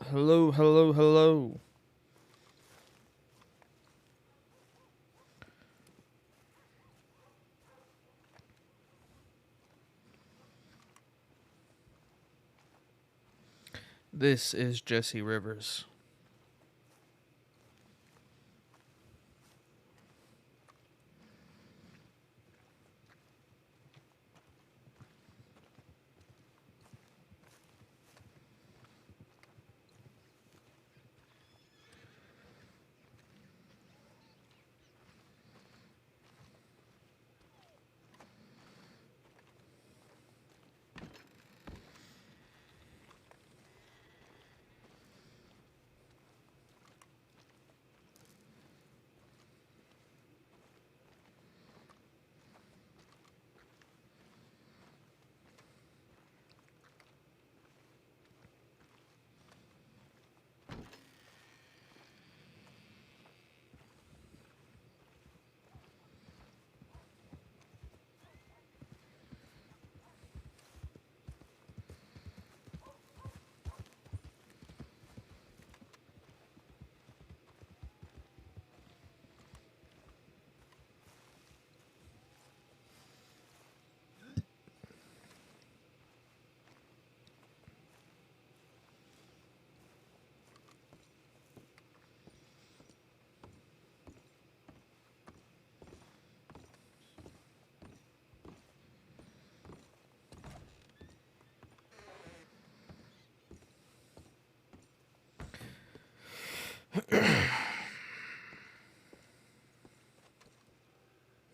Hello, hello, hello. This is Jesse Rivers.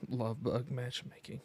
Love bug matchmaking.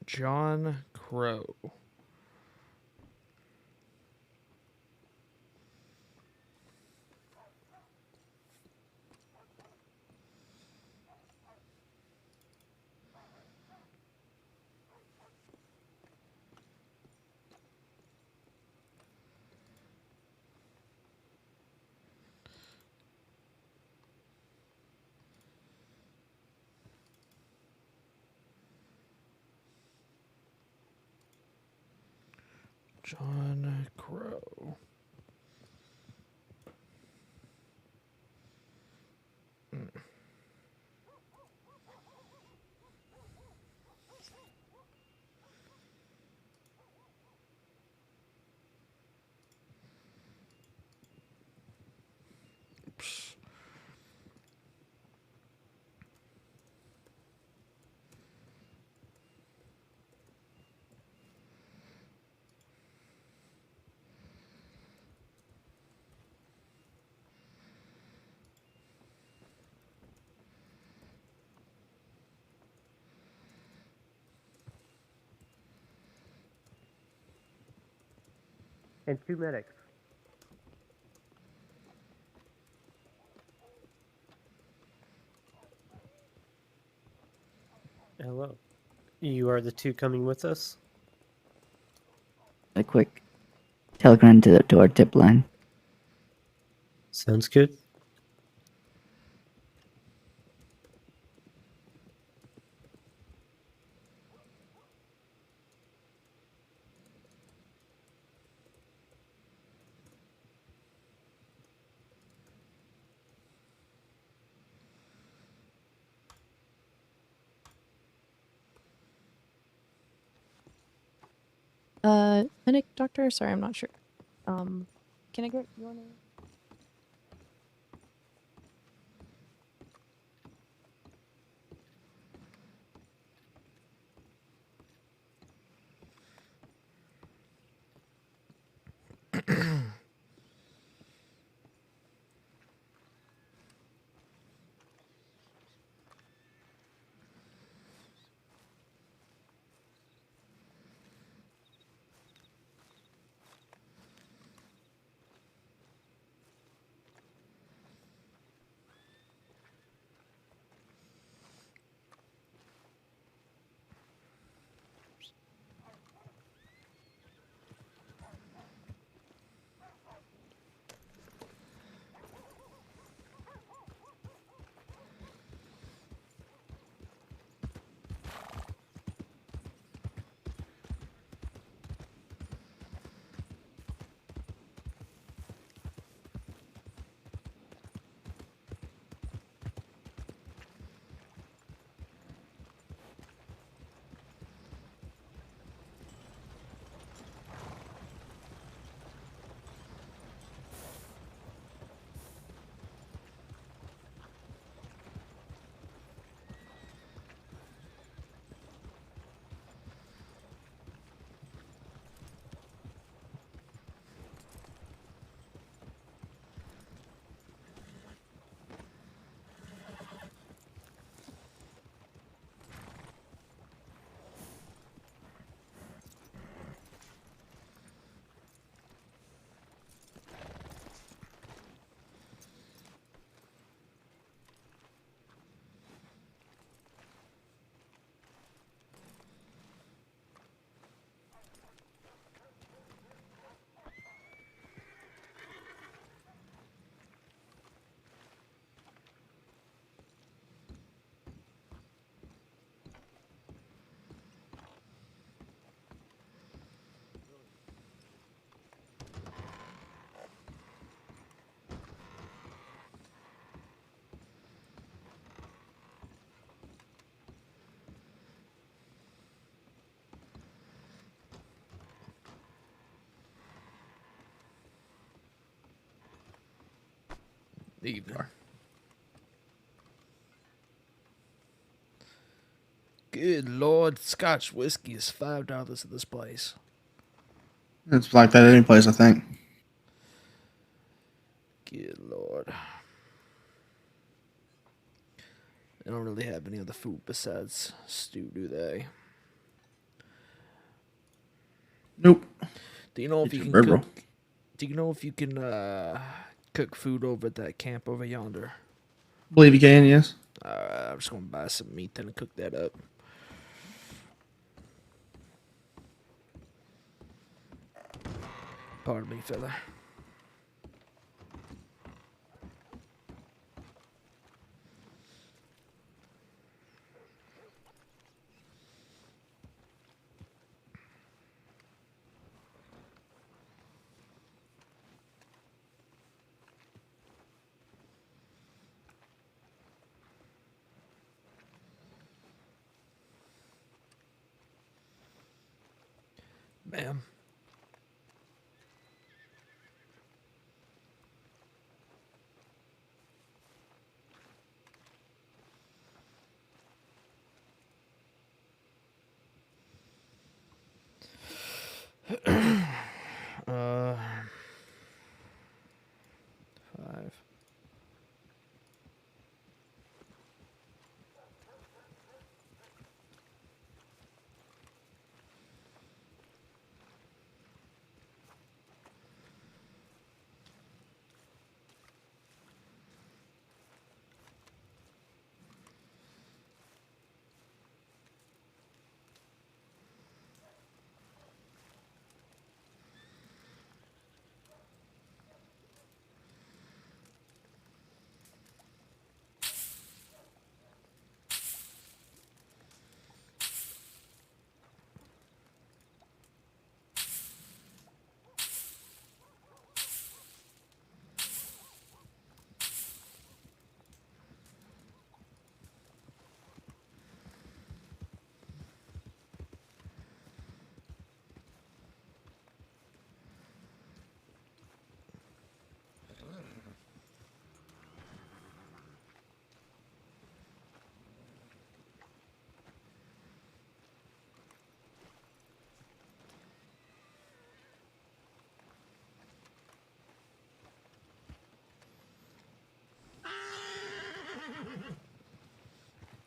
John Crow. John Crow. Oops. And 2 medics. Hello. You are the two coming with us? A quick telegram to our tip line. Sounds good. Clinic doctor? Sorry, I'm not sure. Can I get your name? Evening. Good Lord, Scotch whiskey is $5 at this place. It's like that any place, I think. Good Lord. They don't really have any other food besides stew, do they? Nope. Do you know if Get you your can burro. cook? Do you know if you can cook food over at that camp over yonder? Believe you can, yes. I'm just gonna buy some meat then and cook that up. Pardon me, fella. Ma'am. uh, 5.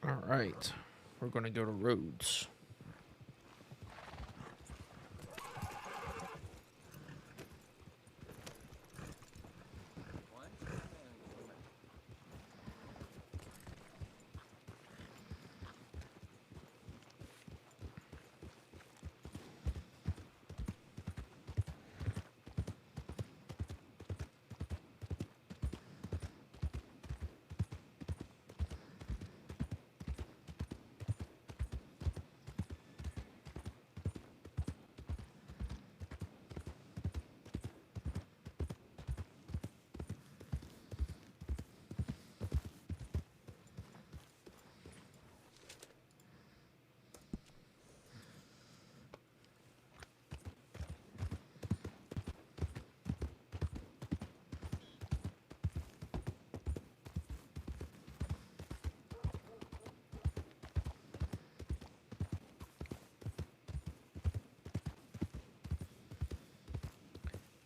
All right. We're going to go to roads.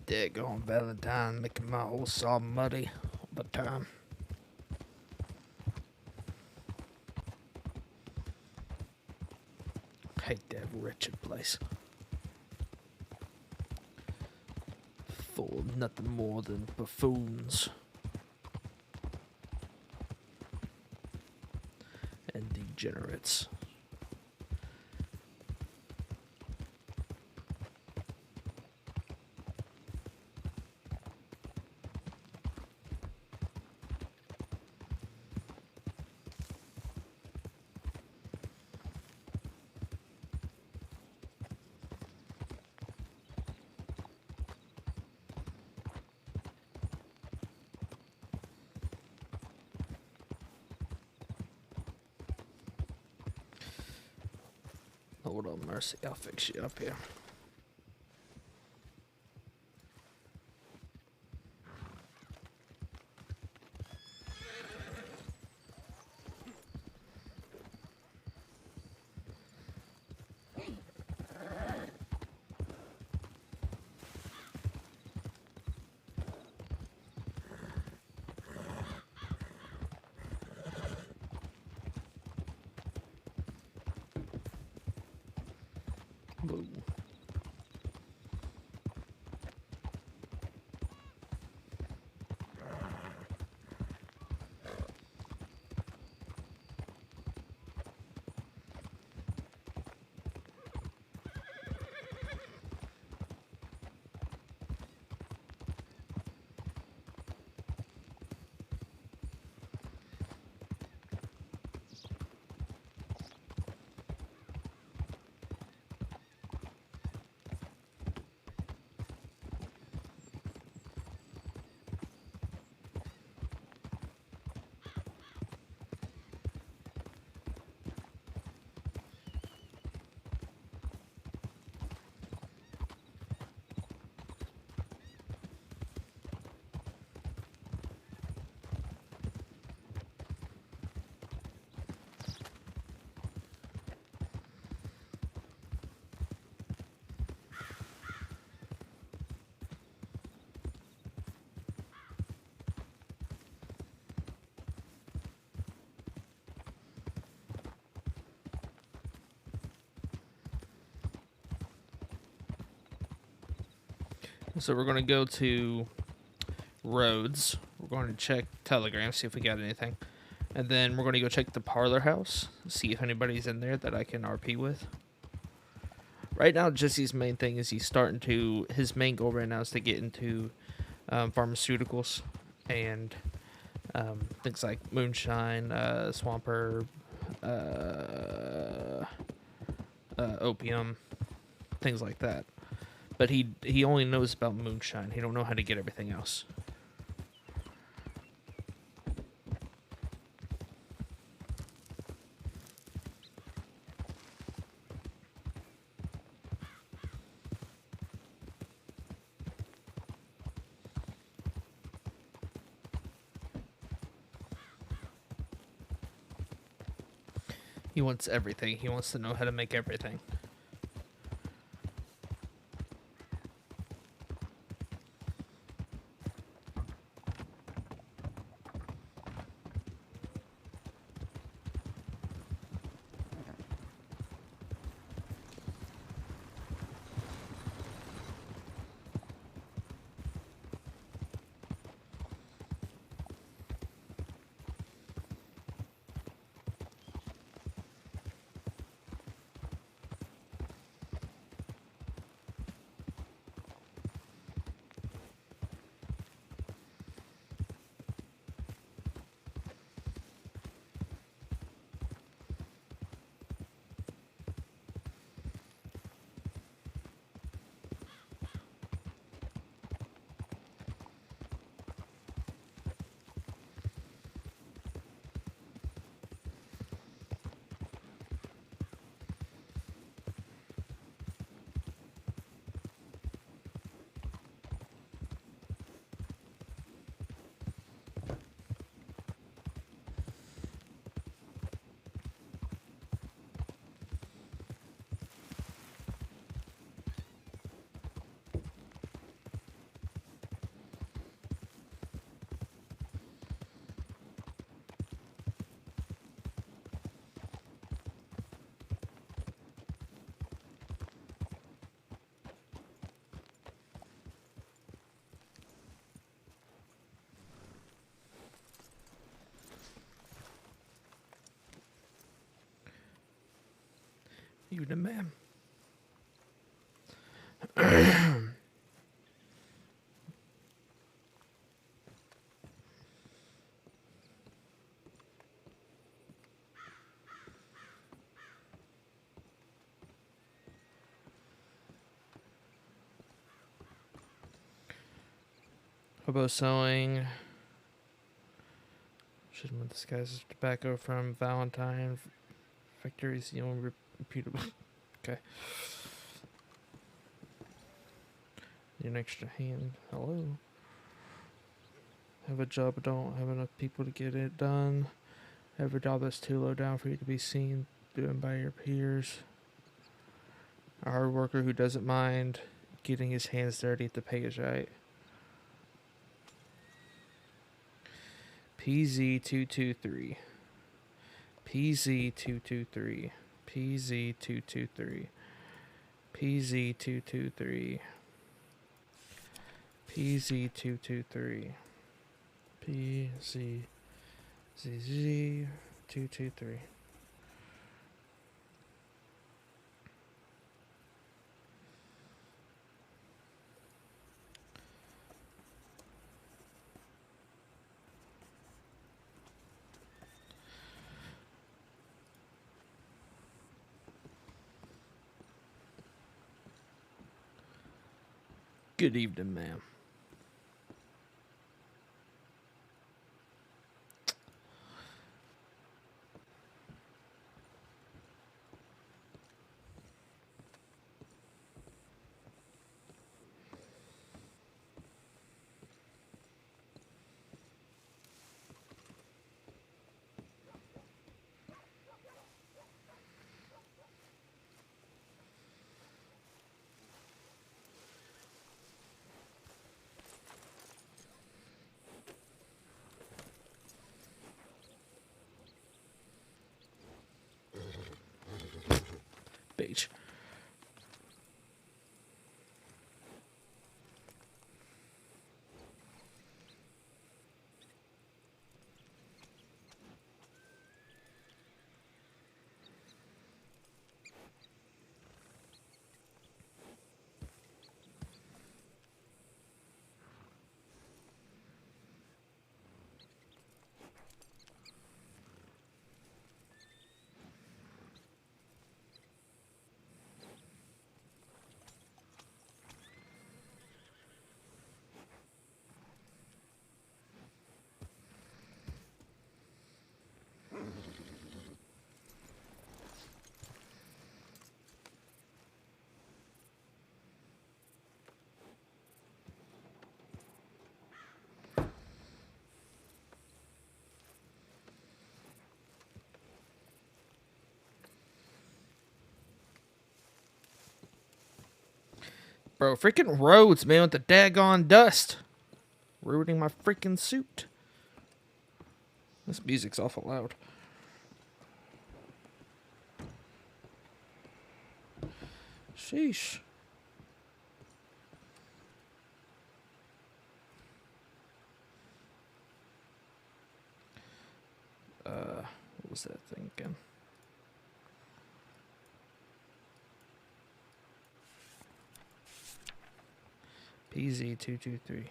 Daggone Valentine making my whole saw muddy all the time. Hate that wretched place. Full of nothing more than buffoons and degenerates. Lord of mercy, I'll fix you up here. Boo. So we're going to go to roads. We're going to check Telegram, see if we got anything. And then we're going to go check the parlor house, see if anybody's in there that I can RP with. Right now, Jesse's main thing is his main goal right now is to get into pharmaceuticals and things like moonshine, swamp herb, opium, things like that. But he only knows about moonshine. He don't know how to get everything else. He wants everything. He wants to know how to make everything. Evening, ma'am. Hobo sewing. Shouldn't want this guy's tobacco from Valentine. Victor is the only reputable. Okay. Need an extra hand. Hello. Have a job but don't have enough people to get it done. Have a job that's too low down for you to be seen doing by your peers. A hard worker who doesn't mind getting his hands dirty if the pay is right. PZ223. PZ223. PZ223. PZ223. PZ223. PZ223. Good evening, ma'am. Beige. Bro, freaking roads, man, with the daggone dust. Ruining my freaking suit. This music's awful loud. Sheesh. What was that thing again? PZ223.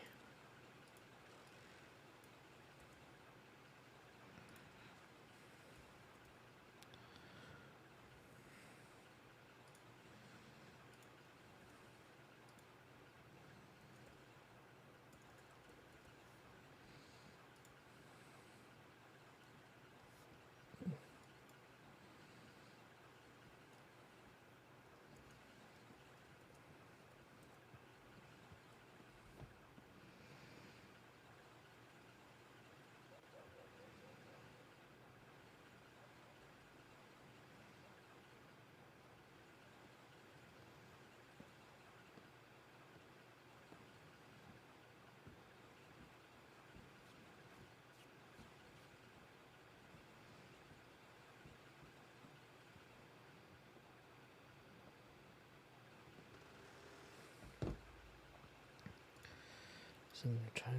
Send the title.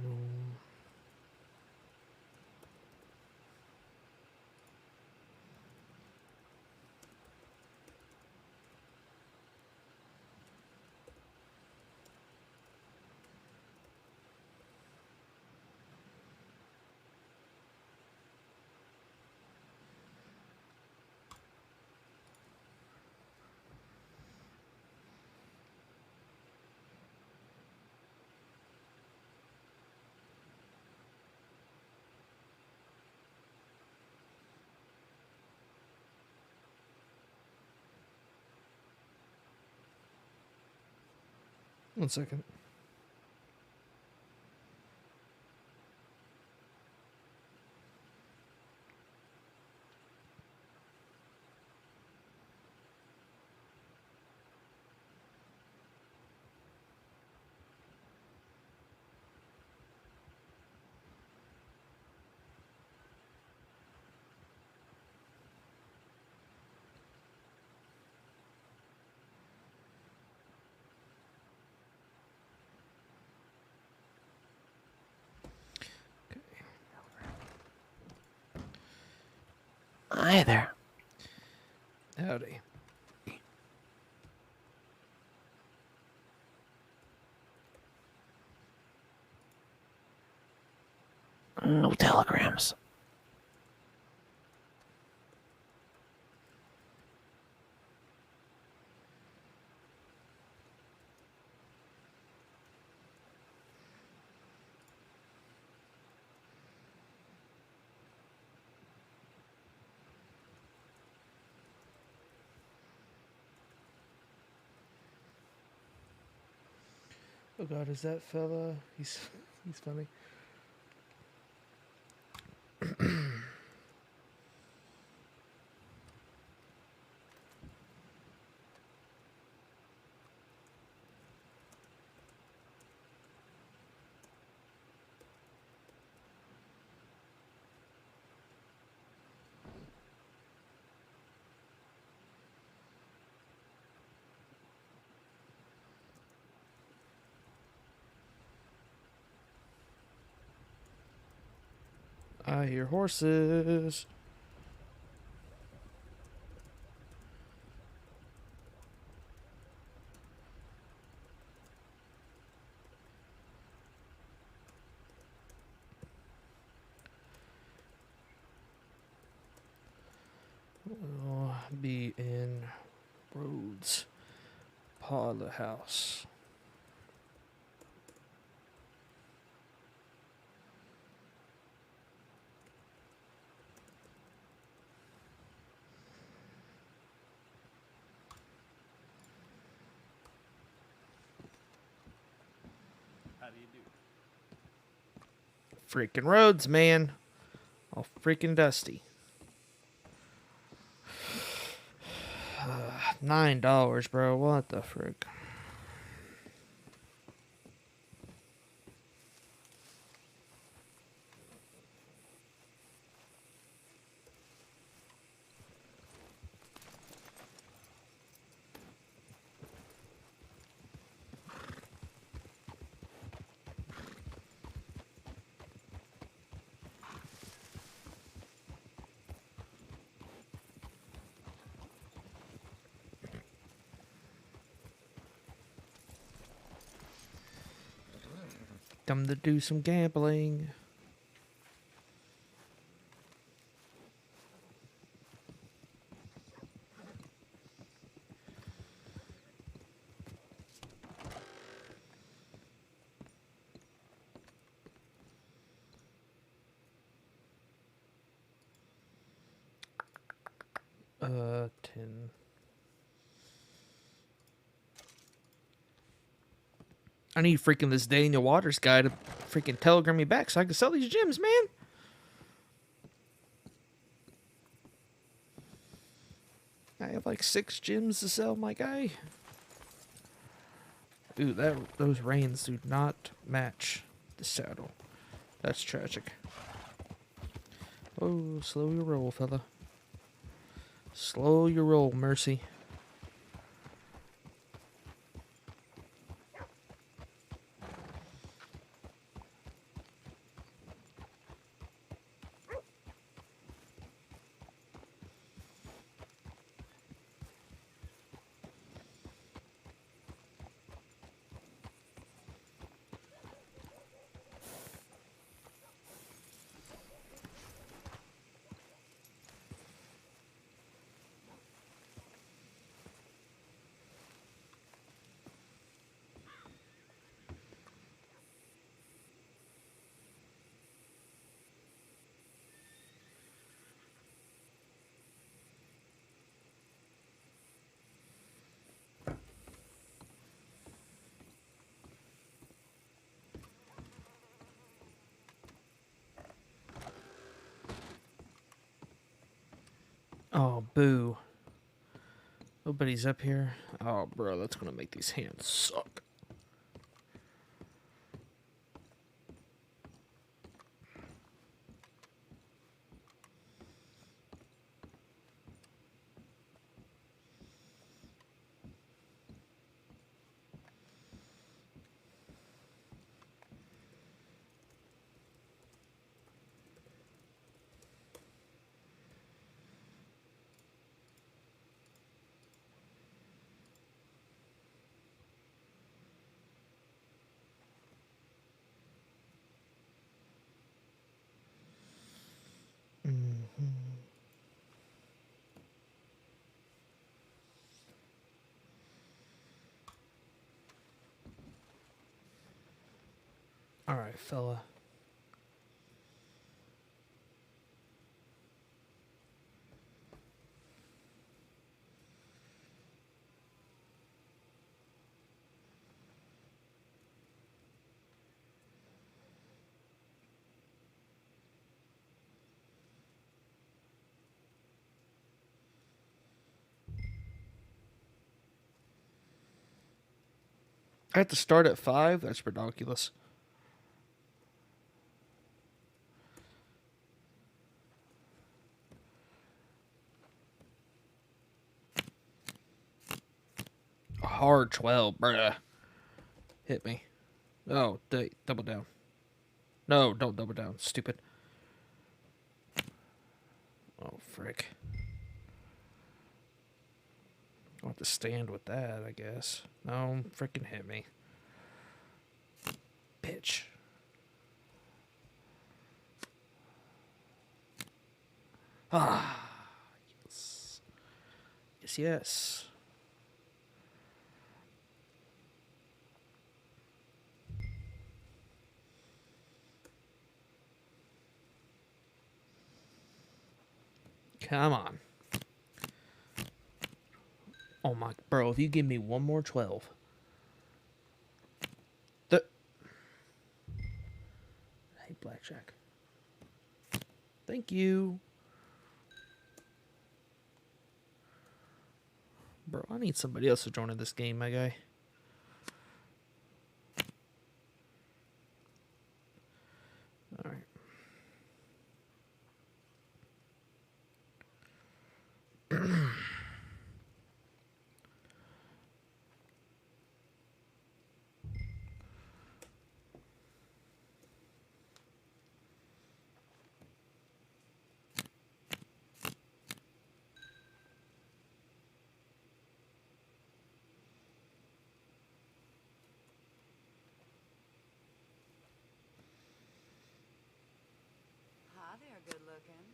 One second. Hi there. Howdy. No telegrams. Oh God, is that fella? He's funny. I hear horses. We'll be in Rhodes Parlor House. Freaking roads, man. All freaking dusty. $9, bro. What the frick? Time to do some gambling. Uh, 10. I need freaking this Daniel Waters guy to freaking telegram me back so I can sell these gems, man. I have like 6 gems to sell, my guy. Ooh, those reins do not match the saddle. That's tragic. Oh, slow your roll, fella. Slow your roll, Mercy. Oh, boo. Nobody's up here. Oh, bro, that's gonna make these hands suck. All right, fella. I have to start at 5? That's ridiculous. A hard 12, bruh. Hit me. Oh, double down. No, don't double down. Stupid. Oh, frick. I'll have to stand with that, I guess. No, frickin' hit me. Bitch. Ah. Yes. Yes, yes. Come on. Oh my, bro, if you give me one more 12. Hey, blackjack. Thank you. Bro, I need somebody else to join in this game, my guy. Alright. Hi there, good looking.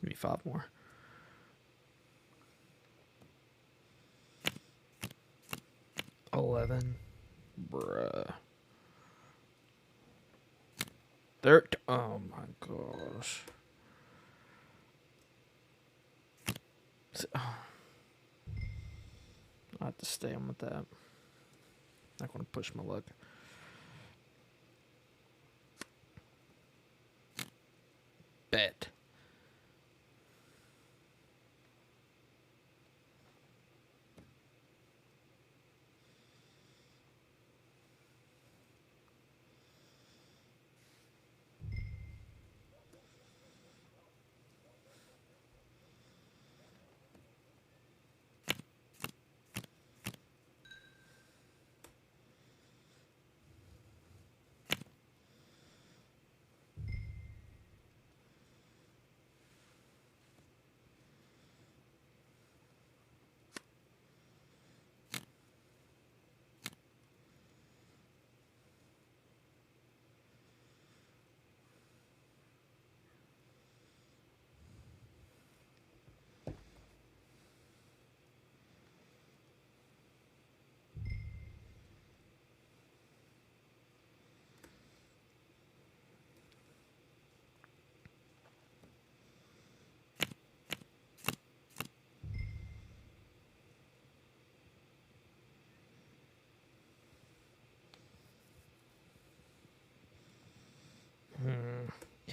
Give me 5 more. $11. Bruh. Oh my gosh. I have to stay on with that. Not gonna push my luck. Bet.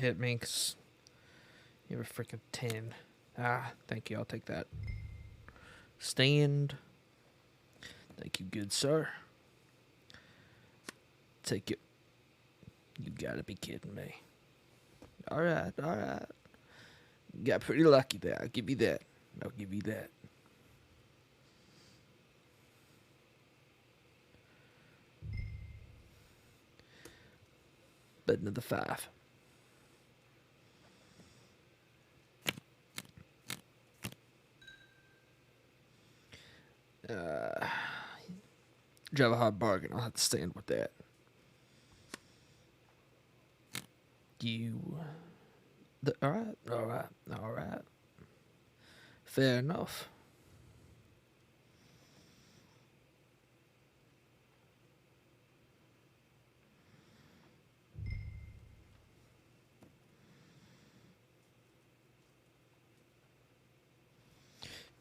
hit me 'cause you have a freaking 10. Ah, thank you. I'll take that. Stand. Thank you, good sir. Take it. You gotta be kidding me. Alright, alright. Got pretty lucky there. I'll give you that. I'll give you that. But another 5. Drive a hard bargain. I'll have to stand with that. Alright, alright, alright. Fair enough.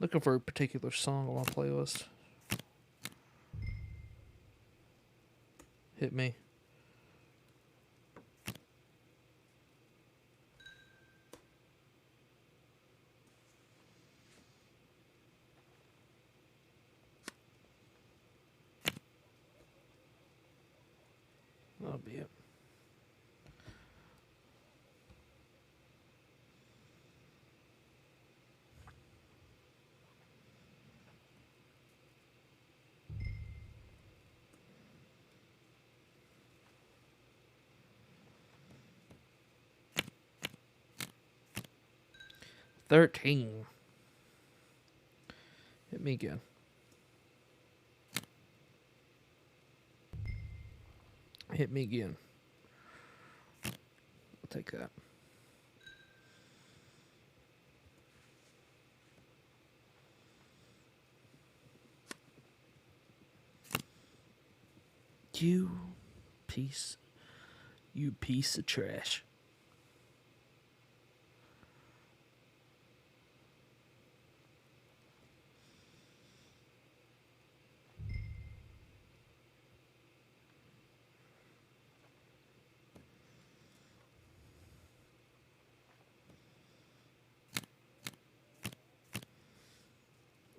Looking for a particular song on my playlist. Hit me. That'll be it. $13. Hit me again. Hit me again. I'll take that. You piece of trash.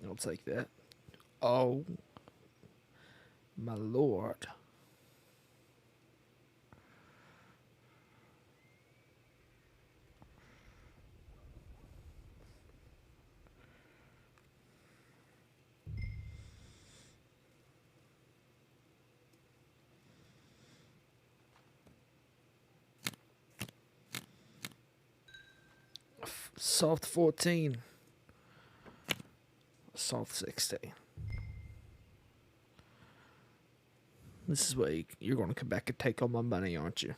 I'll take that. Oh, my lord. Soft 14. Soft 16. This is where you're going to come back and take all my money, aren't you?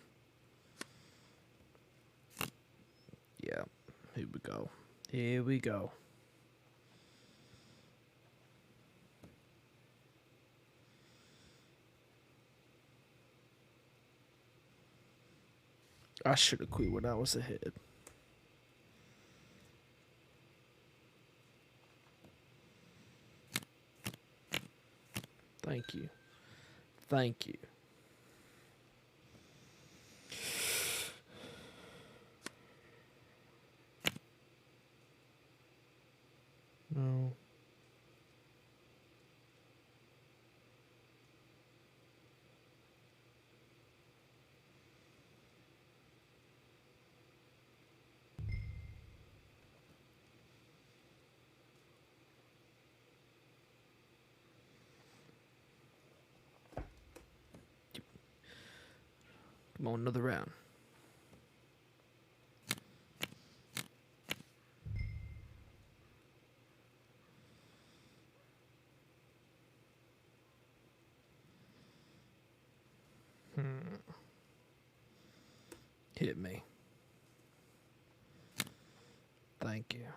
Yeah. Here we go. Here we go. I should have quit when I was ahead. Thank you. Thank you. No. Come on, another round. Hit me. Thank you.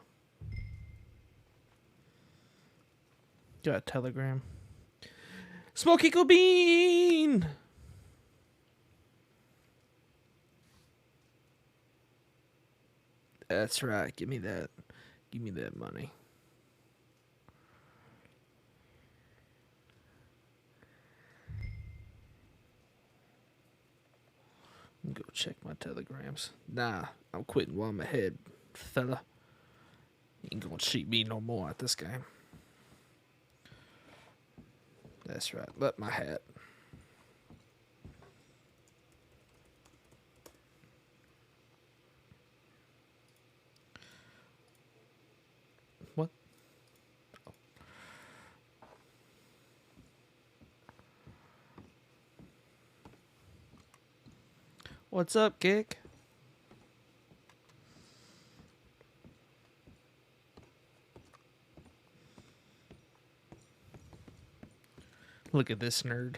Got a telegram. Smoky Bean! That's right. Give me that. Give me that money. go check my telegrams. Nah, I'm quitting while I'm ahead, fella. You ain't gonna cheat me no more at this game. That's right. Let my hat. What? What's up, Kick? Look at this nerd.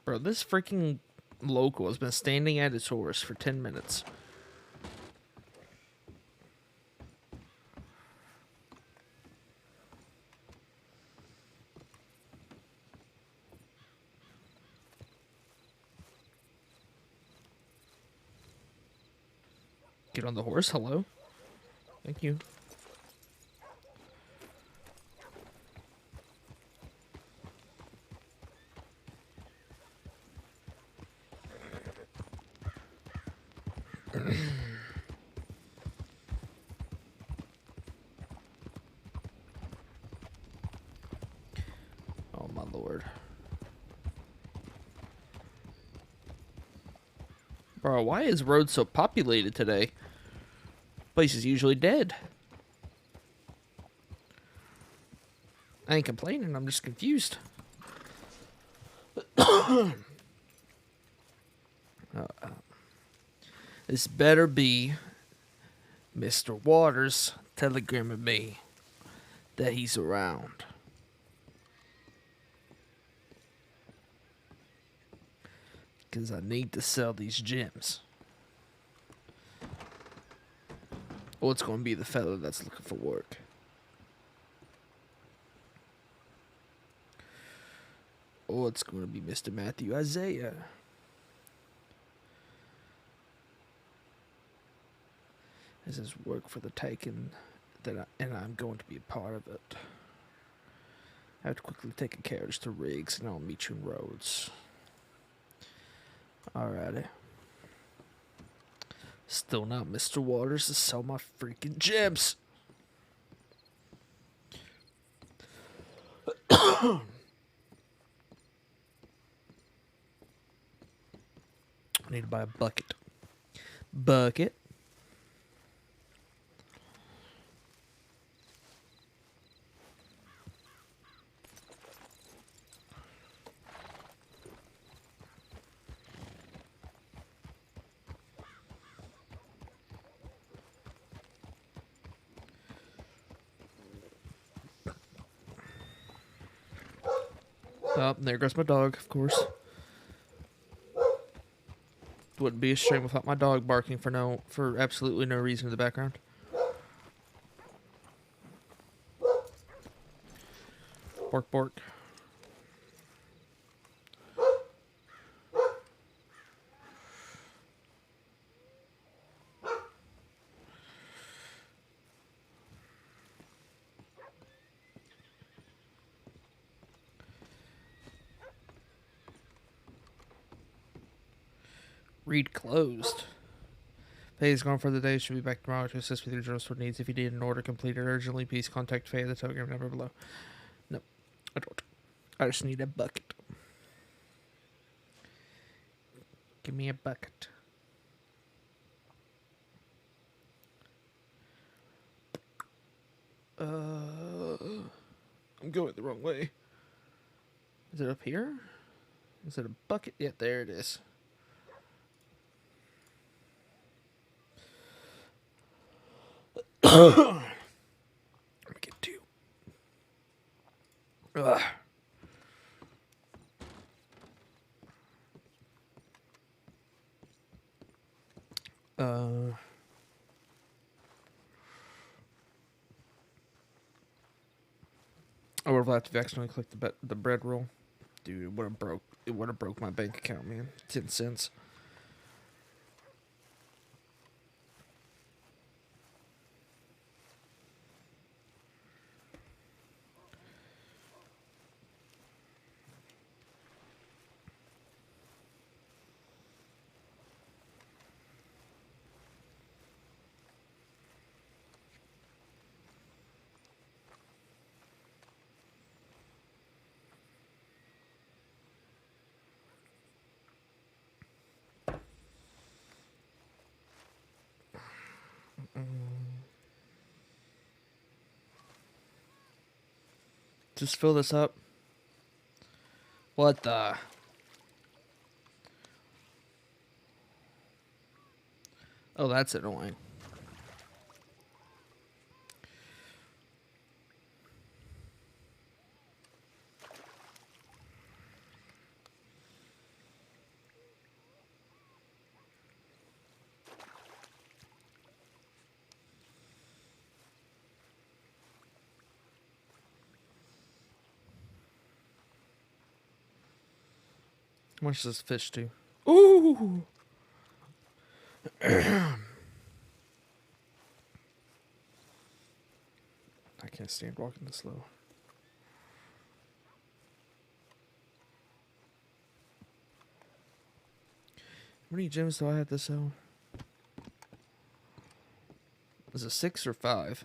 Bro, this freaking local has been standing at its horse for 10 minutes. Get on the horse. Hello. Thank you. Oh my lord. Bro, why is road so populated today? Place is usually dead. I ain't complaining, I'm just confused. This better be Mr. Waters telegramming me that he's around. Because I need to sell these gems. Or it's going to be the fella that's looking for work. Or it's going to be Mr. Matthew Isaiah. This is work for the taking, and I'm going to be a part of it. I have to quickly take a carriage to Riggs, and I'll meet you in Rhodes. Alrighty. Still not Mr. Waters to sell my freaking gems. I need to buy a bucket. Bucket. Oh, there goes my dog, of course. Wouldn't be a stream without my dog barking for absolutely no reason in the background. Bark, bark. Read closed. Faye is gone for the day. Should be back tomorrow to assist with your journal store needs. If you need an order completed urgently, please contact Faye at the telegram number below. No, I don't. I just need a bucket. Give me a bucket. I'm going the wrong way. Is it up here? Is it a bucket? Yeah, there it is. I'm gonna get two. Ugh. I would have to accidentally click the bread roll. Dude, it would have broke my bank account, man. 10 cents. Just fill this up. What the? Oh, that's annoying. How much does this fish do? Ooh! I can't stand walking this slow. How many gems do I have to sell? Is it 6 or 5?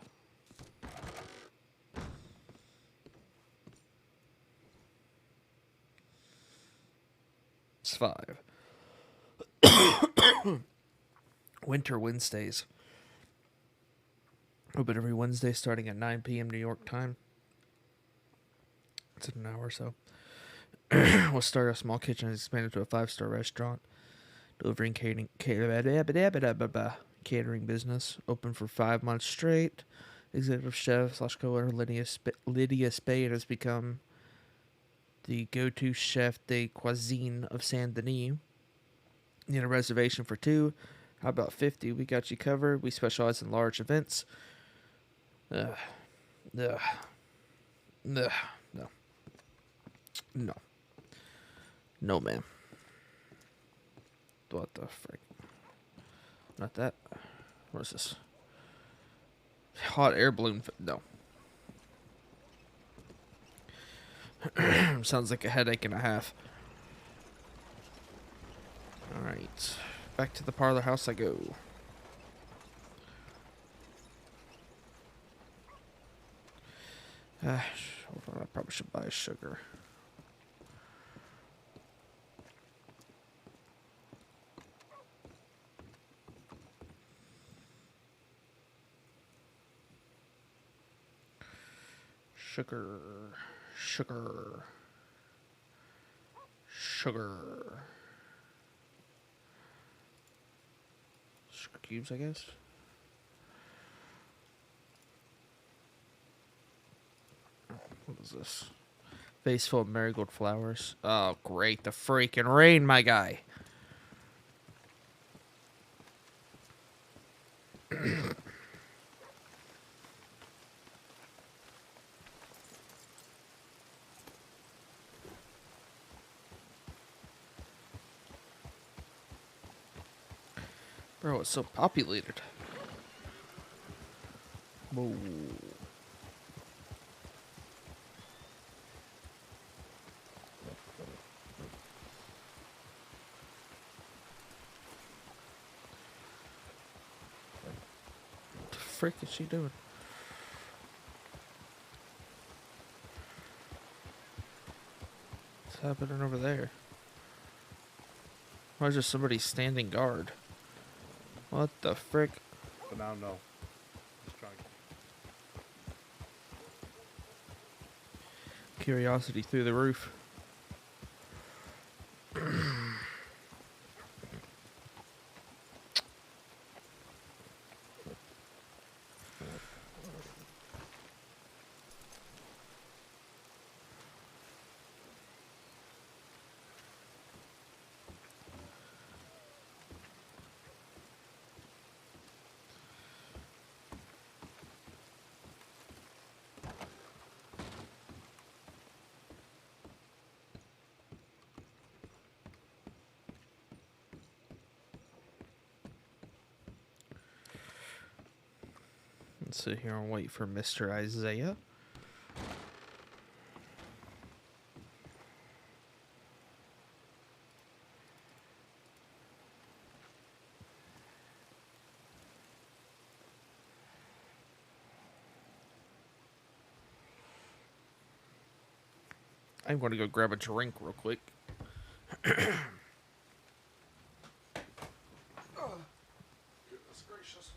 It's 5. Winter Wednesdays. Open every Wednesday starting at 9 p.m. New York time. It's in an hour or so. We'll start a small kitchen and expand it to a 5-star restaurant. Delivering catering business. Open for 5 months straight. Executive chef / co-owner Lydia Spade has become the go-to chef de cuisine of Saint Denis. Need a reservation for 2? How about 50? We got you covered. We specialize in large events. No. No. No, ma'am. What the frick? Not that. What is this? Hot air balloon. No. Sounds like a headache and a half. Alright. Back to the parlor house I go. Hold on, I probably should buy sugar. Sugar. Sugar. Sugar cubes, I guess. What is this? Vase full of marigold flowers. Oh, great. The freaking rain, my guy. Bro, it's so populated. Whoa. What the frick is she doing? What's happening over there? Why is there somebody standing guard? What the frick? For now, no. Just trying. Curiosity through the roof. Let's sit here and wait for Mr. Isaiah. I'm going to go grab a drink real quick. Goodness gracious.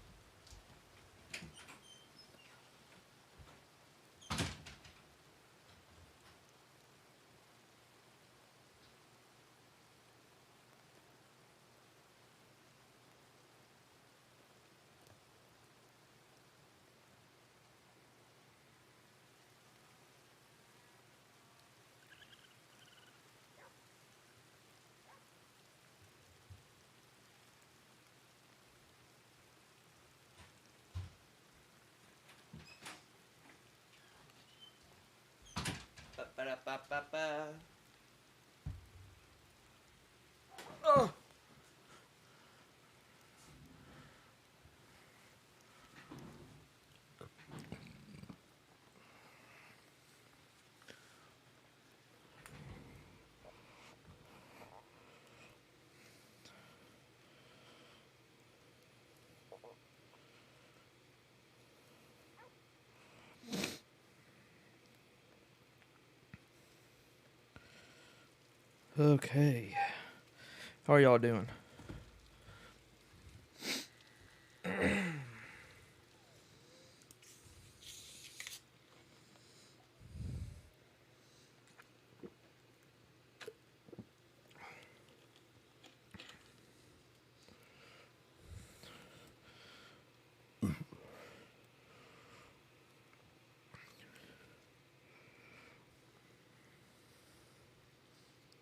Ba-da-ba-ba-ba. Oh. Okay. How are y'all doing?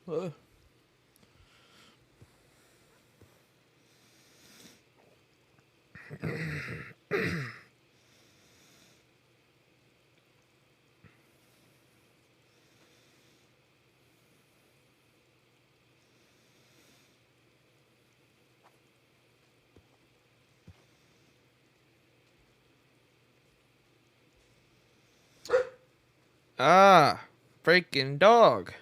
Uh. Ah, freaking dog.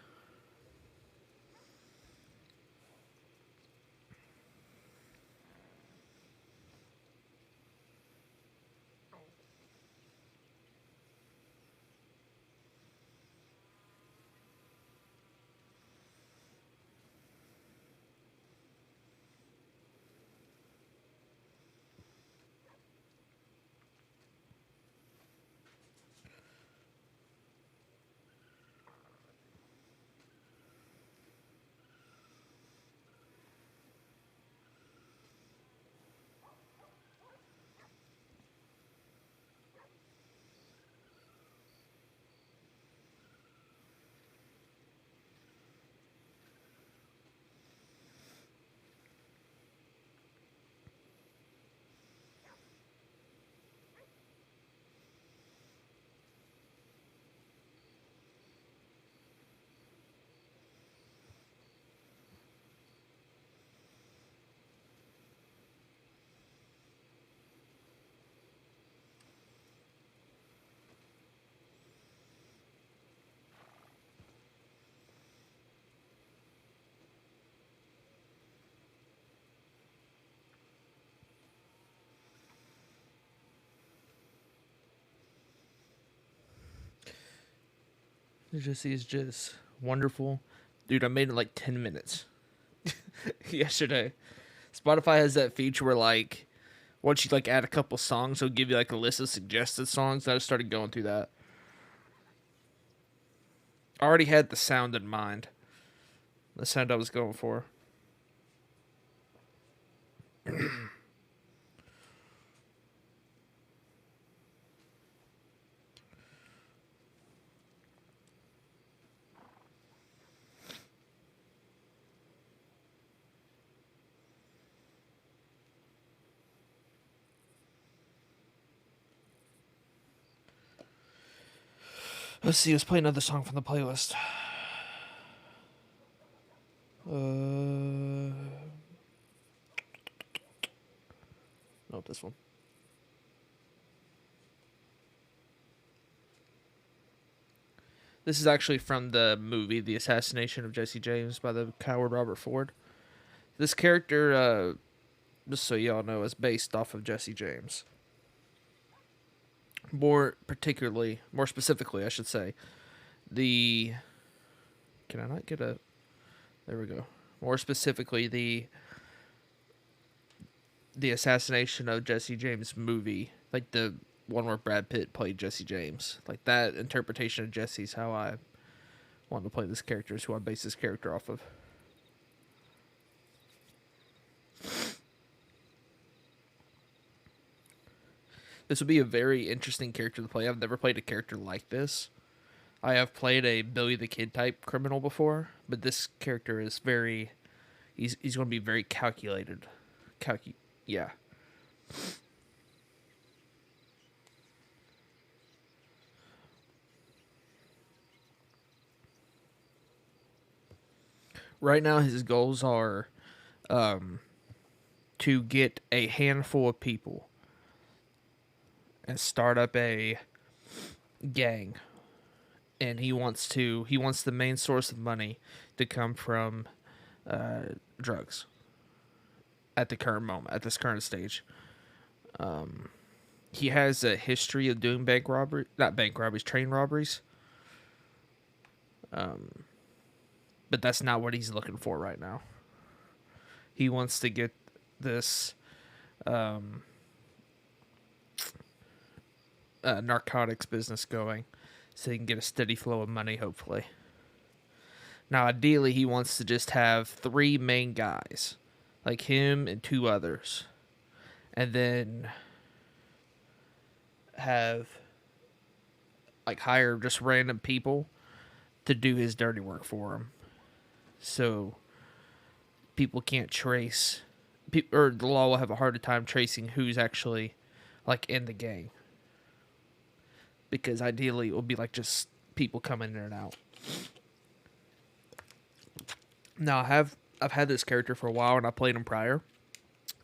Jesse is just wonderful. Dude, I made it in like 10 minutes yesterday. Spotify has that feature where, like, once you like add a couple songs, it'll give you like a list of suggested songs. I just started going through that. I already had the sound in mind. The sound I was going for. Let's see, let's play another song from the playlist. Nope, this one. This is actually from the movie The Assassination of Jesse James by the coward Robert Ford. This character, just so y'all know, is based off of Jesse James. More specifically, I should say, the... Can I not get a... There we go. More specifically, the Assassination of Jesse James movie. Like the one where Brad Pitt played Jesse James. Like that interpretation of Jesse's how I want to play this character. Is who I base this character off of. This would be a very interesting character to play. I've never played a character like this. I have played a Billy the Kid type criminal before, but this character is very... He's going to be very calculated. Yeah. right now his goals are to get a handful of people and start up a gang. And he wants the main source of money to come from drugs at the current moment, at this current stage. He has a history of doing train robberies. But that's not what he's looking for right now. He wants to get this narcotics business going so he can get a steady flow of money, hopefully. Now, ideally, he wants to just have 3 main guys, like him and 2 others, and then hire just random people to do his dirty work for him. So people can't trace, or the law will have a harder time tracing who's actually in the gang. Because ideally it will be just people coming in and out. Now I've had this character for a while and I played him prior.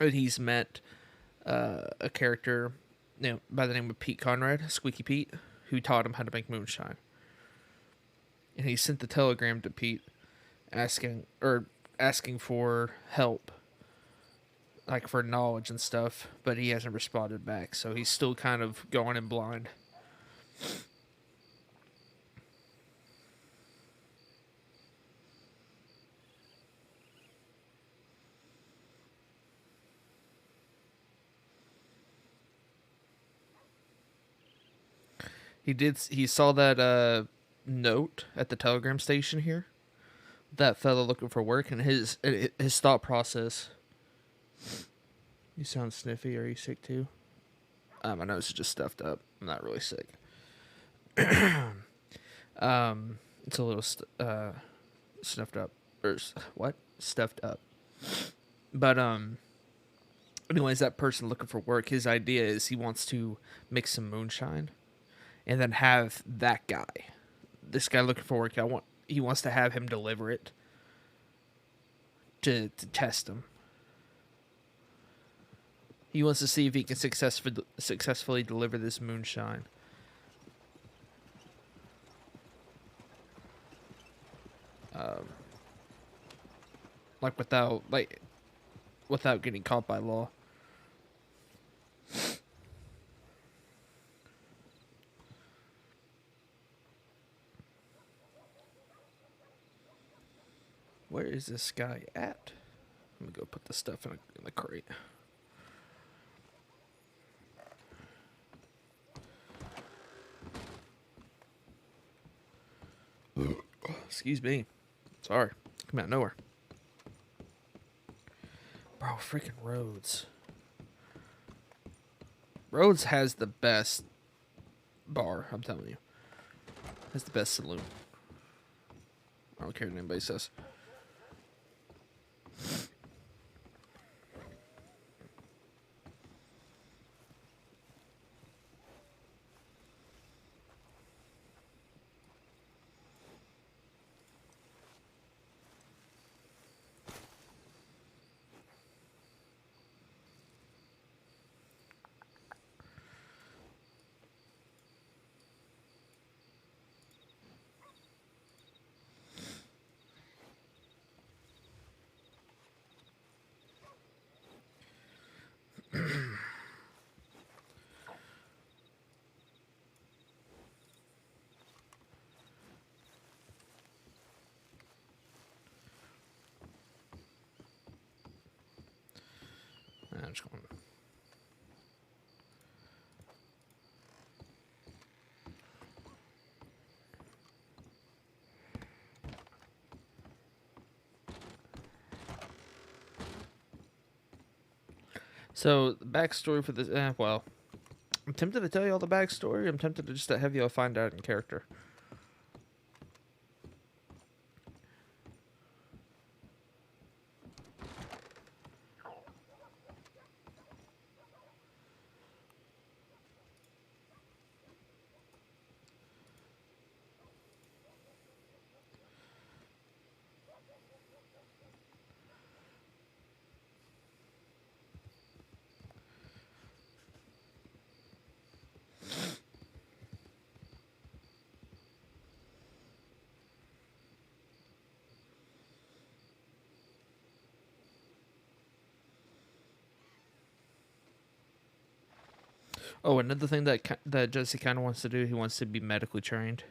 And he's met a character by the name of Pete Conrad, Squeaky Pete, who taught him how to make moonshine. And he sent the telegram to Pete asking for help, for knowledge and stuff, but he hasn't responded back, so he's still kind of going in blind. He saw that note at the telegram station here, that fella looking for work, and his thought process. You sound sniffy. Are you sick too? My nose is just stuffed up. I'm not really sick. It's a little stuffed up, or what? Stuffed up. But anyways, that person looking for work, his idea is he wants to mix some moonshine, and then have that guy, this guy looking for work. He wants to have him deliver it to test him. He wants to see if he can successfully deliver this moonshine. Without getting caught by law. Where is this guy at? Let me go put the stuff in the crate. Excuse me. Sorry. Come out of nowhere. Bro, freaking Rhodes. Rhodes has the best bar, I'm telling you. Has the best saloon. I don't care what anybody says. I'm just going. So, the backstory for this, well, I'm tempted to tell you all the backstory. I'm tempted to just have you all find out in character. Oh, another thing that Jesse kind of wants to do, he wants to be medically trained.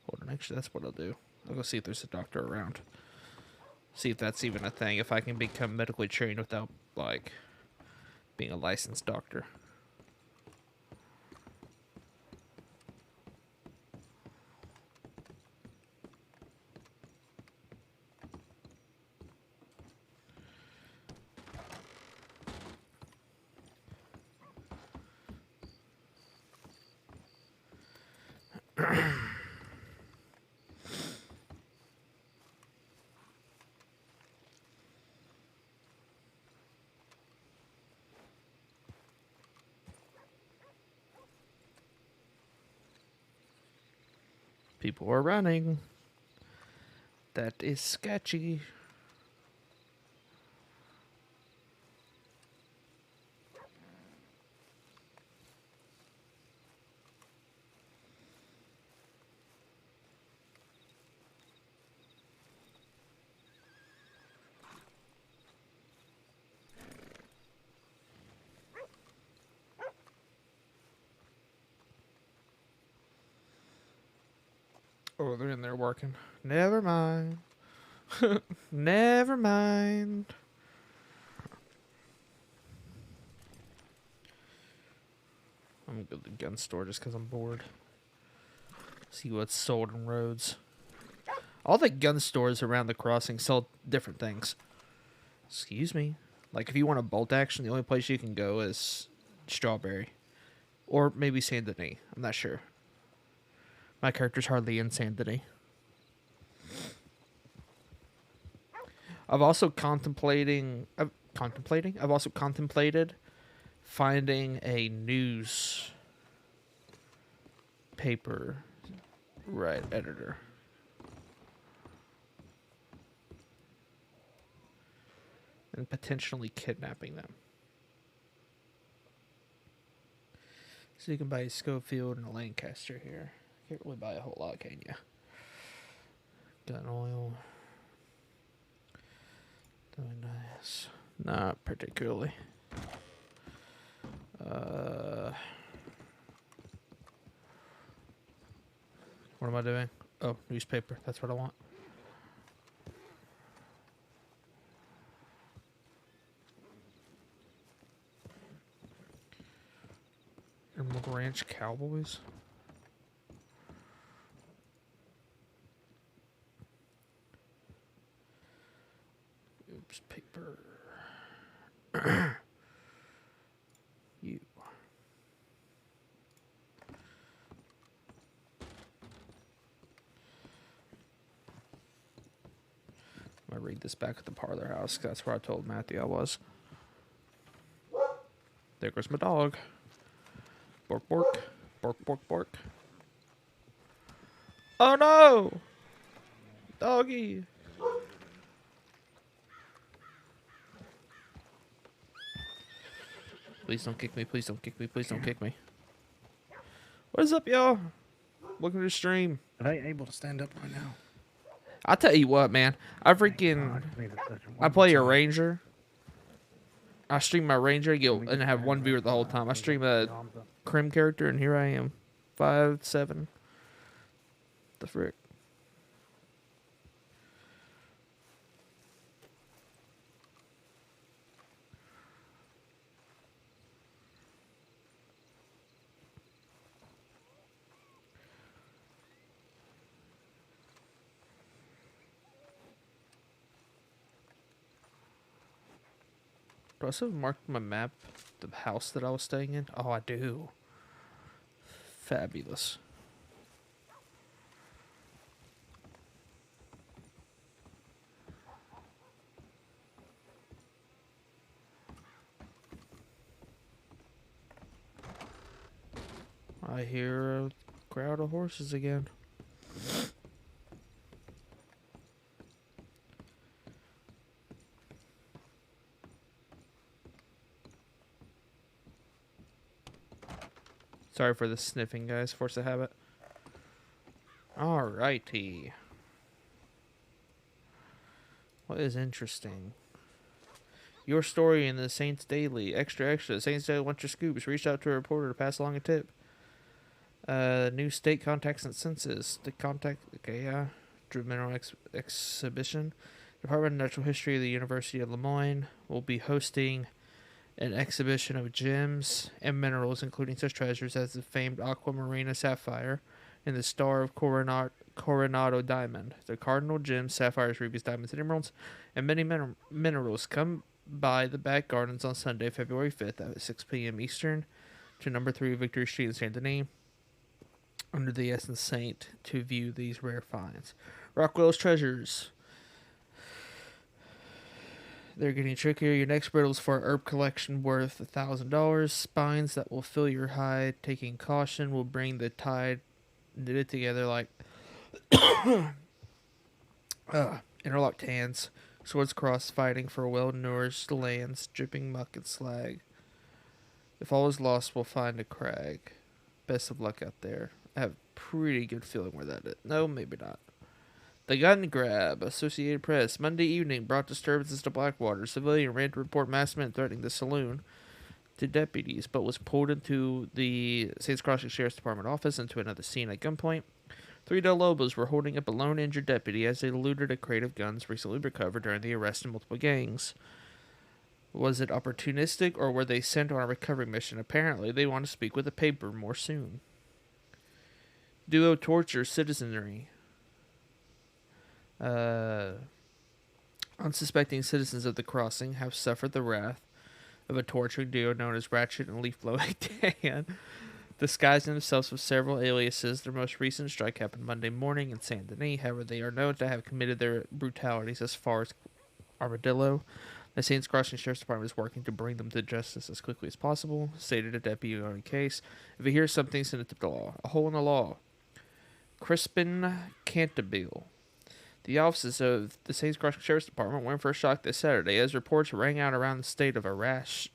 Hold on, actually, that's what I'll do. I'll go see if there's a doctor around. See if that's even a thing. If I can become medically trained without, like, being a licensed doctor. People are running. That is sketchy. Oh, they're in there working. Never mind. Never mind. I'm gonna go to the gun store just because I'm bored. See what's sold in Rhodes. All the gun stores around the crossing sell different things. Excuse me. Like, if you want a bolt action, the only place you can go is Strawberry. Or maybe Saint Denis. I'm not sure. My character's hardly in Saint Denis. I've also contemplated finding a news paper editor. And potentially kidnapping them. So you can buy a Schofield and a Lancaster here. Can't really buy a whole lot, can you? Gun oil. Doing nice. Not particularly. What am I doing? Oh, newspaper. That's what I want. Emerald Ranch Cowboys. Oops, paper. You. I'm gonna read this back at the parlor house. That's where I told Matthew I was. There goes my dog. Bork, bork. Bork, bork, bork. Oh no! Doggy! Please don't kick me, please don't kick me, please don't kick me. What is up, y'all? Welcome to the stream. But I ain't able to stand up right now. I'll tell you what, man. I play a ranger. I stream my ranger and have one viewer the whole time. I stream a Crim character, and here I am. 5'7". The frick. Do I still mark my map the house that I was staying in? Oh, I do. Fabulous. I hear a crowd of horses again. Sorry for the sniffing, guys. Force of habit. Alrighty. What is interesting? Your story in the Saints Daily. Extra, extra. Saints Daily wants your scoops. Reached out to a reporter to pass along a tip. New state contacts and census. The contact. Okay, yeah. Drew Mineral Exhibition. Department of Natural History of the University of Lemoyne will be hosting an exhibition of gems and minerals, including such treasures as the famed aquamarina sapphire and the star of Coronado diamond. The cardinal gems, sapphires, rubies, diamonds, and emeralds, and many minerals come by the back gardens on Sunday, February 5th at 6 p.m. Eastern to number 3 Victory Street in Saint Denis under the Essence Saint to view these rare finds. Rockwell's treasures. They're getting trickier. Your next brittles for a herb collection worth $1,000. Spines that will fill your hide. Taking caution will bring the tide knitted together like interlocked hands. Swords crossed, fighting for well-nourished lands, dripping muck and slag. If all is lost, we'll find a crag. Best of luck out there. I have a pretty good feeling where that is. No, maybe not. The Gun Grab. Associated Press. Monday evening brought disturbances to Blackwater. Civilian ran to report masked men threatening the saloon to deputies, but was pulled into the Saints Crossing Sheriff's Department office into another scene at gunpoint. 3 Del Lobos were holding up a lone injured deputy as they looted a crate of guns recently recovered during the arrest of multiple gangs. Was it opportunistic, or were they sent on a recovery mission? Apparently, they want to speak with the paper more soon. Duo tortures citizenry. Unsuspecting citizens of the crossing have suffered the wrath of a torturing duo known as Ratchet and Leaf Blowing Dan, disguising themselves with several aliases. Their most recent strike happened Monday morning in Saint Denis. However, they are known to have committed their brutalities as far as Armadillo. The Saints Crossing Sheriff's Department is working to bring them to justice as quickly as possible, stated a deputy on a case. If you hear something, send it to the law. A hole in the law. Crispin Cantabile. The offices of the Saints Crossing Sheriff's Department went for a shock this Saturday as reports rang out around the state of a rash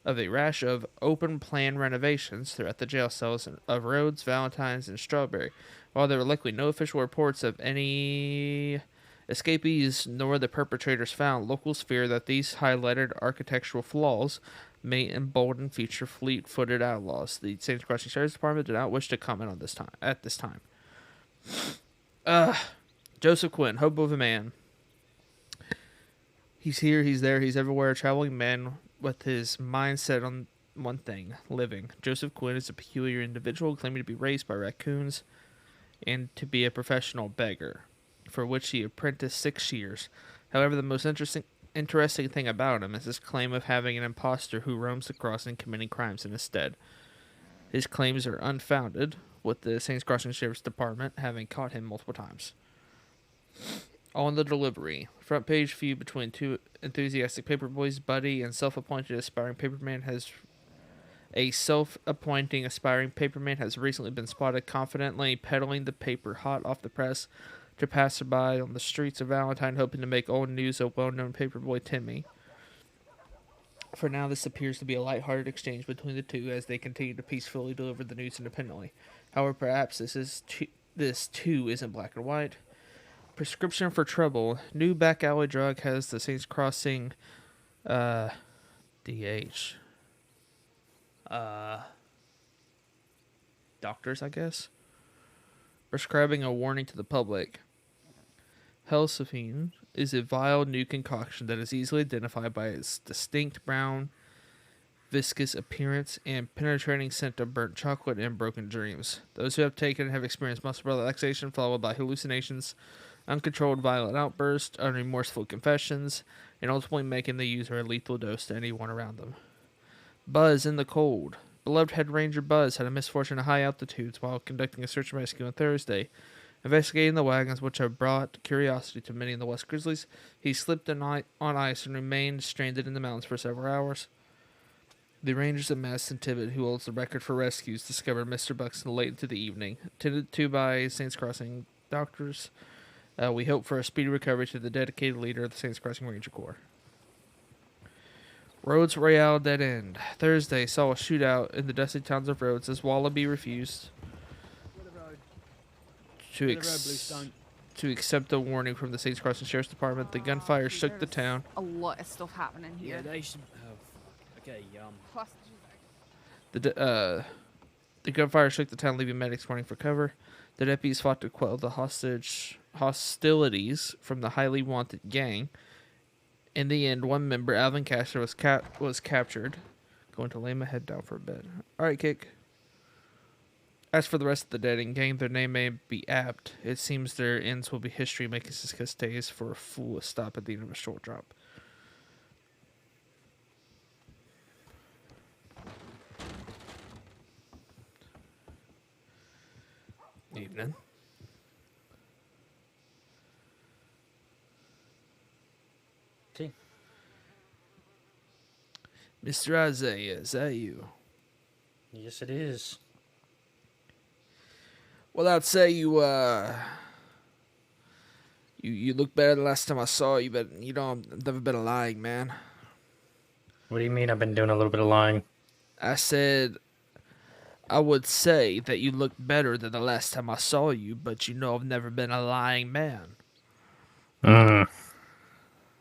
of open plan renovations throughout the jail cells of Rhodes, Valentine's, and Strawberry. While there were likely no official reports of any escapees nor the perpetrators found, locals fear that these highlighted architectural flaws may embolden future fleet-footed outlaws. The Saints Crossing Sheriff's Department did not wish to comment on this time. Joseph Quinn, hope of a man. He's here, he's there, he's everywhere, a traveling man with his mind set on one thing, living. Joseph Quinn is a peculiar individual claiming to be raised by raccoons and to be a professional beggar, for which he apprenticed 6 years. However, the most interesting thing about him is his claim of having an imposter who roams the crossing committing crimes in his stead. His claims are unfounded, with the Saints Crossing Sheriff's Department having caught him multiple times. On the delivery. Front page feud between 2 enthusiastic paperboys, Buddy and self-appointing aspiring paperman has recently been spotted confidently peddling the paper hot off the press to passerby on the streets of Valentine, hoping to make old news of well-known paperboy Timmy. For now, this appears to be a lighthearted exchange between the two as they continue to peacefully deliver the news independently. However, perhaps this too isn't black and white. Prescription for trouble. New back alley drug has the Saints Crossing DH. Doctors, I guess. Prescribing a warning to the public. Helsafine is a vile new concoction that is easily identified by its distinct brown, viscous appearance and penetrating scent of burnt chocolate and broken dreams. Those who have taken it have experienced muscle relaxation followed by hallucinations, uncontrolled violent outbursts, unremorseful confessions, and ultimately making the user a lethal dose to anyone around them. Buzz in the cold. Beloved Head Ranger Buzz had a misfortune at high altitudes while conducting a search and rescue on Thursday. Investigating the wagons which have brought curiosity to many in the West Grizzlies, he slipped on ice and remained stranded in the mountains for several hours. The Rangers at Madison Tibbet, who holds the record for rescues, discovered Mr. Buxton late into the evening. Tended to by Saints Crossing doctors, we hope for a speedy recovery to the dedicated leader of the Saints Crossing Ranger Corps. Rhodes Royale dead end. Thursday saw a shootout in the dusty towns of Rhodes as Wallaby refused to to accept a warning from the States Crossing Sheriff's Department. The gunfire shook the town. A lot of stuff happening here. Yeah, they should have. Okay, The gunfire shook the town, leaving medics running for cover. The deputies fought to quell the hostilities from the highly wanted gang. In the end, one member, Alvin Castro, was captured. Going to lay my head down for a bit. All right, Kick. As for the rest of the dead in gang, their name may be apt. It seems their ends will be history, making Siska stays for a full stop at the end of a short drop. Evening. See. Mr. Isaiah, is that you? Yes, it is. Well, I'd say you look better than last time I saw you, but you know, I've never been a lying man. What do you mean I've been doing a little bit of lying? I said I would say that you look better than the last time I saw you, but you know I've never been a lying man.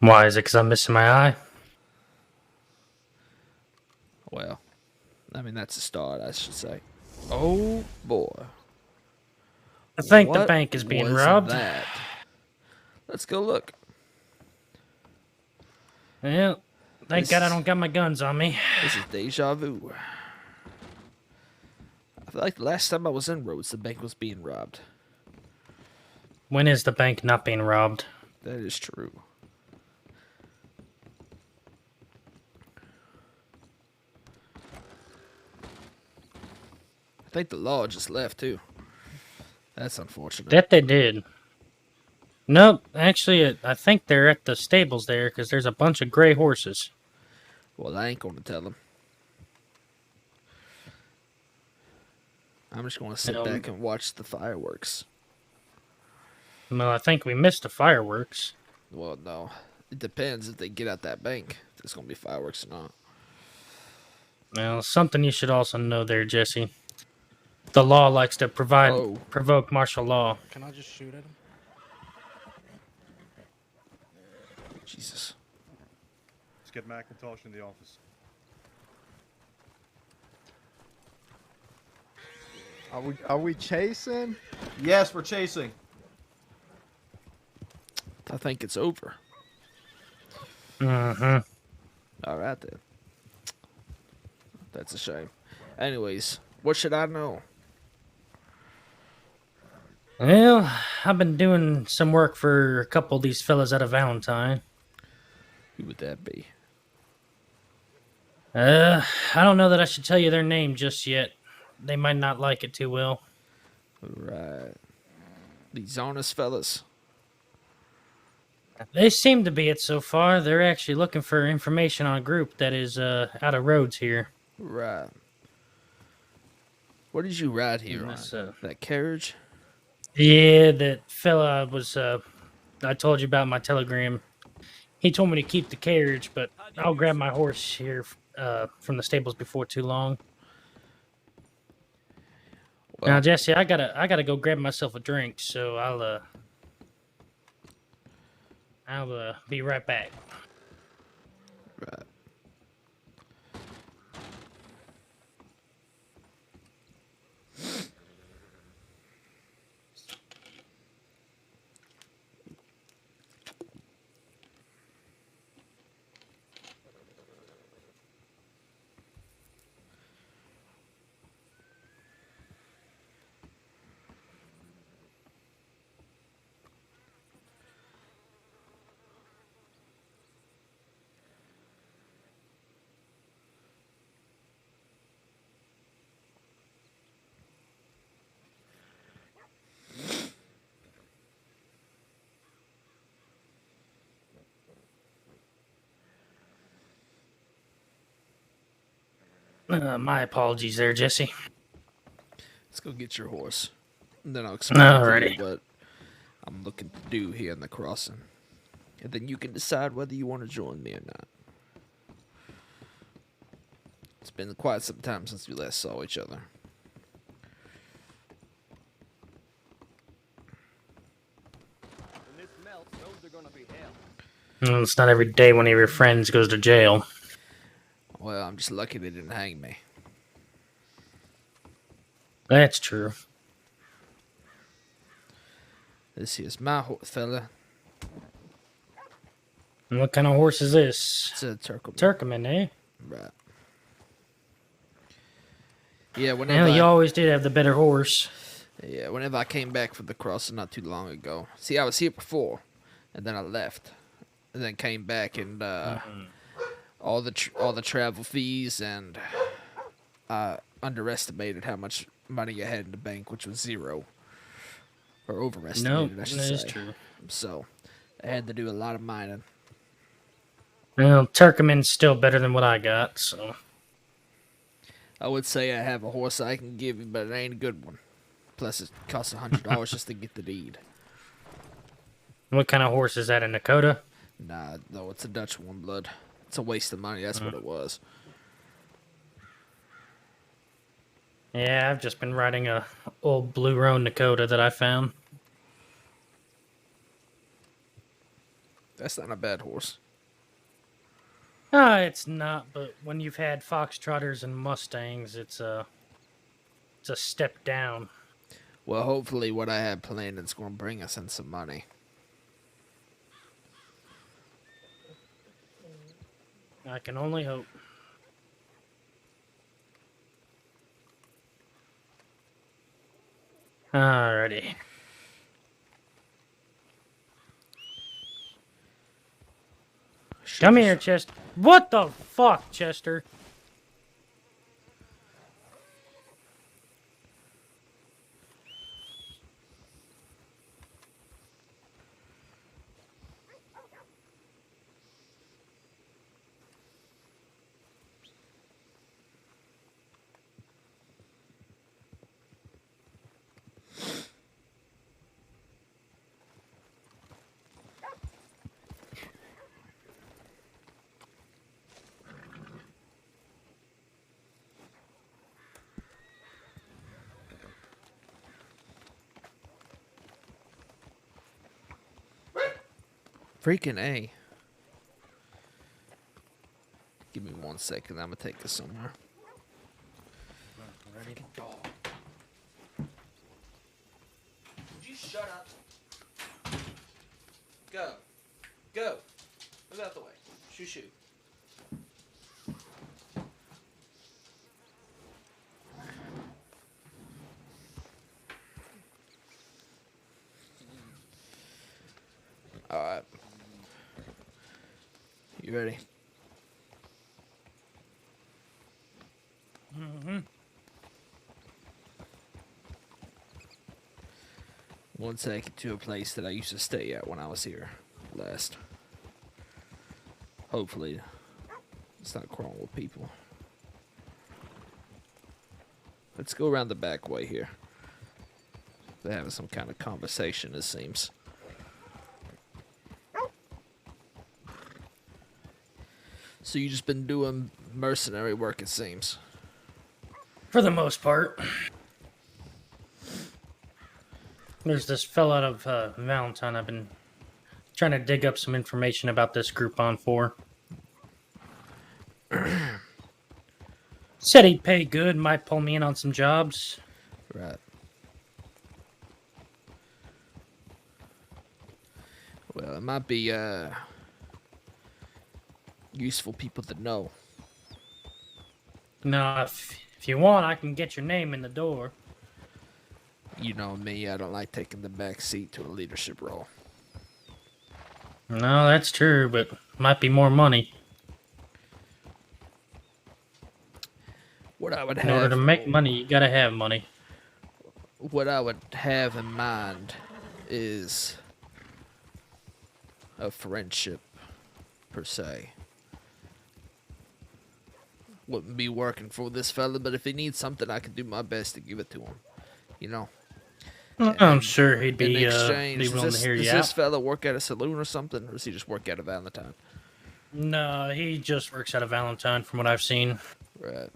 Why, is it because I'm missing my eye? Well, I mean, that's a start, I should say. Oh, boy. I think the What bank is being was robbed. that? Let's go look. Well, thank This- God I don't got my guns on me. This is deja vu. I feel like the last time I was in Rhodes, the bank was being robbed. When is the bank not being robbed? That is true. I think the law just left, too. That's unfortunate. That they did. Nope, actually, I think they're at the stables there because there's a bunch of gray horses. Well, I ain't going to tell them. I'm just going to sit back and watch the fireworks. Well, I think we missed the fireworks. Well, no. It depends if they get out that bank. If there's going to be fireworks or not. Well, something you should also know there, Jesse. The law likes to provoke martial law. Can I just shoot at him? Jesus. Let's get Macintosh in the office. Are we chasing? Yes, we're chasing. I think it's over. Mm-hmm. All right, then. That's a shame. Anyways, what should I know? Well, I've been doing some work for a couple of these fellas out of Valentine. Who would that be? I don't know that I should tell you their name just yet. They might not like it too well. Right. These honest fellas. They seem to be it so far. They're actually looking for information on a group that is out of Rhodes here. Right. What did you ride here Yes, on? That carriage? Yeah, that fella was, I told you about my telegram. He told me to keep the carriage, but I'll grab my horse here from the stables before too long. Well, Now, Jesse, I gotta go grab myself a drink, so I'll be right back. right. My apologies there, Jesse. Let's go get your horse. And then I'll explain to Alrighty. you what I'm looking to do here in the crossing. And then you can decide whether you want to join me or not. It's been quite some time since we last saw each other. It's not every day one of your friends goes to jail. Well, I'm just lucky they didn't hang me. That's true. This here's my horse, fella. And what kind of horse is this? It's a Turkle. Turkmen, eh? Right. Yeah, whenever Well, you always did have the better horse. whenever I came back from the crossing not too long ago. See, I was here before, and then I left, and then came back, and all the travel fees, and I underestimated how much money I had in the bank, which was zero, or No, overestimated, I that should is say. true. So I had to do a lot of mining. Well, Turkmen's still better than what I got, so. I would say I have a horse I can give you, but it ain't a good one. Plus, it costs $100 just to get the deed. What kind of horse is that, a Nakota? Nah, no, it's a Dutch warm blood. It's a waste of money. That's what it was. Yeah, I've just been riding a old Blue Roan Nakota that I found. That's not a bad horse. It's not, but when you've had Foxtrotters and Mustangs, it's a step down. Well, hopefully what I have planned is going to bring us in some money. I can only hope. Alrighty. Come here, Chester. What the fuck, Chester? Freaking A. Give me 1 second. I'm going to take this somewhere. Freaking dog. Would you shut up? Go. Go. Move out the way. Shoo shoo. Alright. You ready? Mm-hmm. One second to a place that I used to stay at when I was here last. Hopefully, it's not crawling with people. Let's go around the back way here. They're having some kind of conversation, it seems. So you just been doing mercenary work, it seems. For the most part. There's this fella out of Valentine. I've been trying to dig up some information about this group on 4. Said he'd pay good, might pull me in on some jobs. Right. Well, it might be useful people to know. No, if you want, I can get your name in the door. You know me, I don't like taking the back seat to a leadership role. No, that's true, but might be more money. What I would In order to make money, you gotta have money. What I would have in mind is a friendship, per se. Wouldn't be working for this fella, but if he needs something, I can do my best to give it to him. You know? I'm sure he'd In be exchange, willing to hear does you this out. fella work at a saloon or something, or does he just work at a Valentine? No, he just works at a Valentine from what I've seen. Right.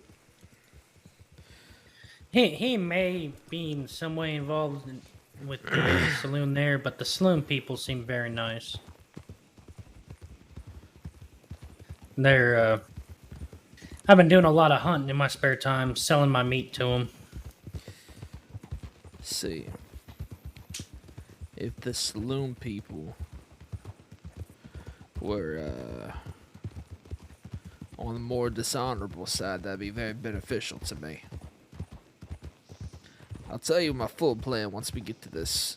He may be in some way involved with the saloon there, but the saloon people seem very nice. They're I've been doing a lot of hunting in my spare time, selling my meat to them. See, if the saloon people were on the more dishonorable side, that'd be very beneficial to me. I'll tell you my full plan once we get to this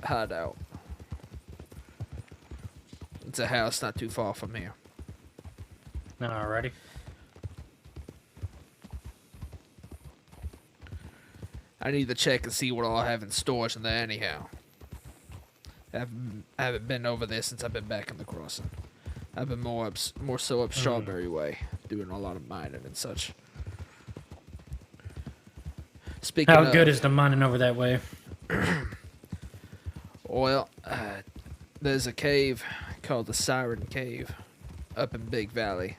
hideout. It's a house not too far from here. Alrighty. I need to check and see what all I have in storage in there anyhow. I haven't been over there since I've been back in the crossing. I've been more so up Strawberry Way, doing a lot of mining and such. Speaking How of, good is the mining over that way? well, there's a cave called the Siren Cave up in Big Valley.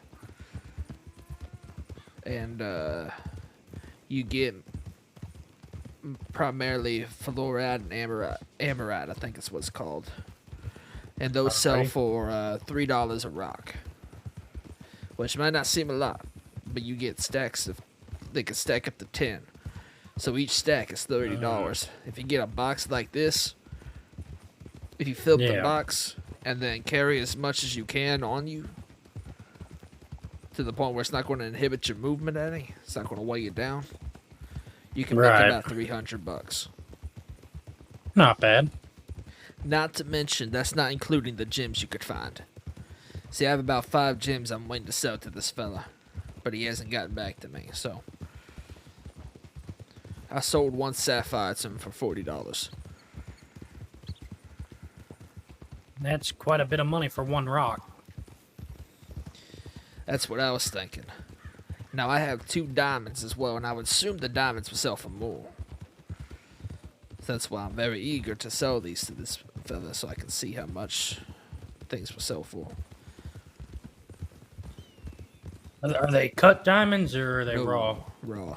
And you get primarily fluorite and amorite, I think is what it's called. And those sell for $3 a rock. Which might not seem a lot, but you get stacks of, they can stack up to 10. So each stack is $30. If you get a box like this, if you fill up the box and then carry as much as you can on you, to the point where it's not going to inhibit your movement any, it's not going to weigh you down, you can make about $300. Not bad. Not to mention, that's not including the gems you could find. See, I have about 5 gems I'm waiting to sell to this fella, but he hasn't gotten back to me, so I sold one sapphire to him for $40. That's quite a bit of money for one rock. That's what I was thinking. Now, I have 2 diamonds as well, and I would assume the diamonds will sell for more. So that's why I'm very eager to sell these to this fella so I can see how much things will sell for. Are they cut diamonds or are they No, raw? Raw.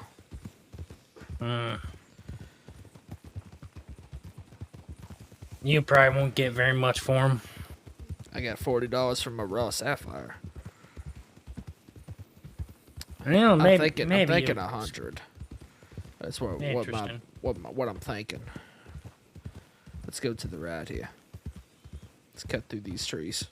You probably won't get very much for them. I got $40 from a raw sapphire. Well, maybe, I'm thinking 100. That's what Interesting. what I'm thinking. Let's go to the right here. Let's cut through these trees.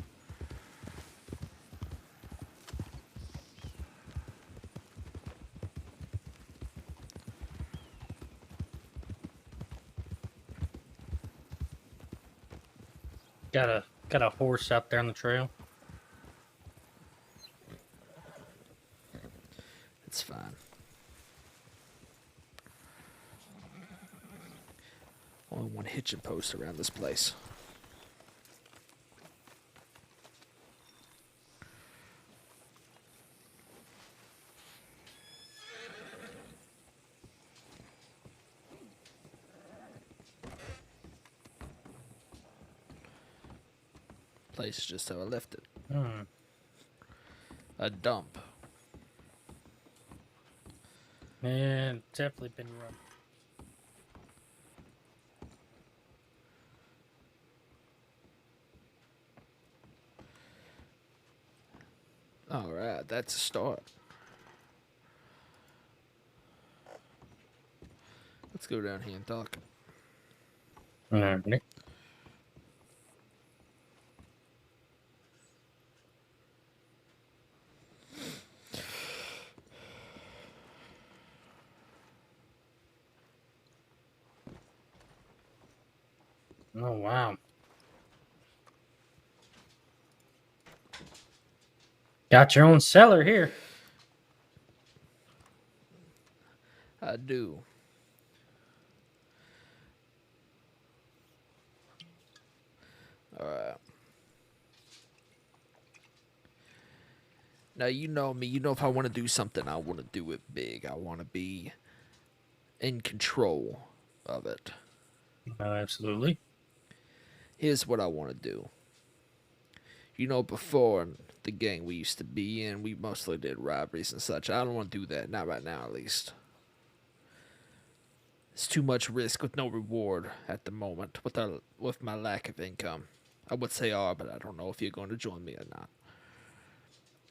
Got a horse out there on the trail. It's fine. Only one hitching post around this place. Place is just how I left it. A dump. Yeah, it's definitely been run. Alright, that's a start. Let's go down here and talk. Alright. Oh, wow. Got your own cellar here. I do. Alright. Now, you know me. You know if I want to do something, I want to do it big. I want to be in control of it. Absolutely. Here's what I want to do. You know, before the gang we used to be in, we mostly did robberies and such. I don't want to do that. Not right now, at least. It's too much risk with no reward at the moment with my lack of income. I would say R, but I don't know if you're going to join me or not.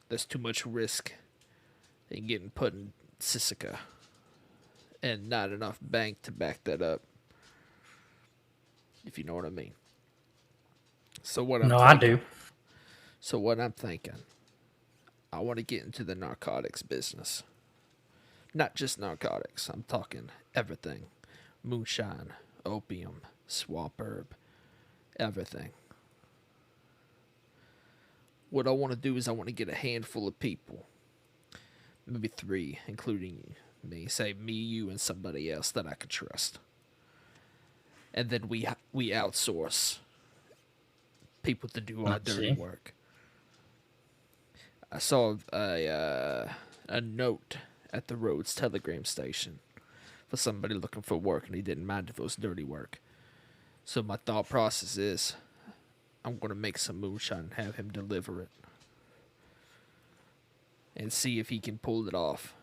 There's too much risk in getting put in Sisika, and not enough bank to back that up. If you know what I mean. So what I'm No, thinking, I do. So what I'm thinking, I want to get into the narcotics business. Not just narcotics. I'm talking everything. Moonshine, opium, swamp herb, everything. What I want to do is I want to get a handful of people. Maybe 3, including me. Say me, you, and somebody else that I could trust. And then we outsource people to do our dirty work. I saw a note at the Rhodes telegram station for somebody looking for work, and he didn't mind if it was dirty work. So my thought process is, I'm going to make some moonshine and have him deliver it. And see if he can pull it off.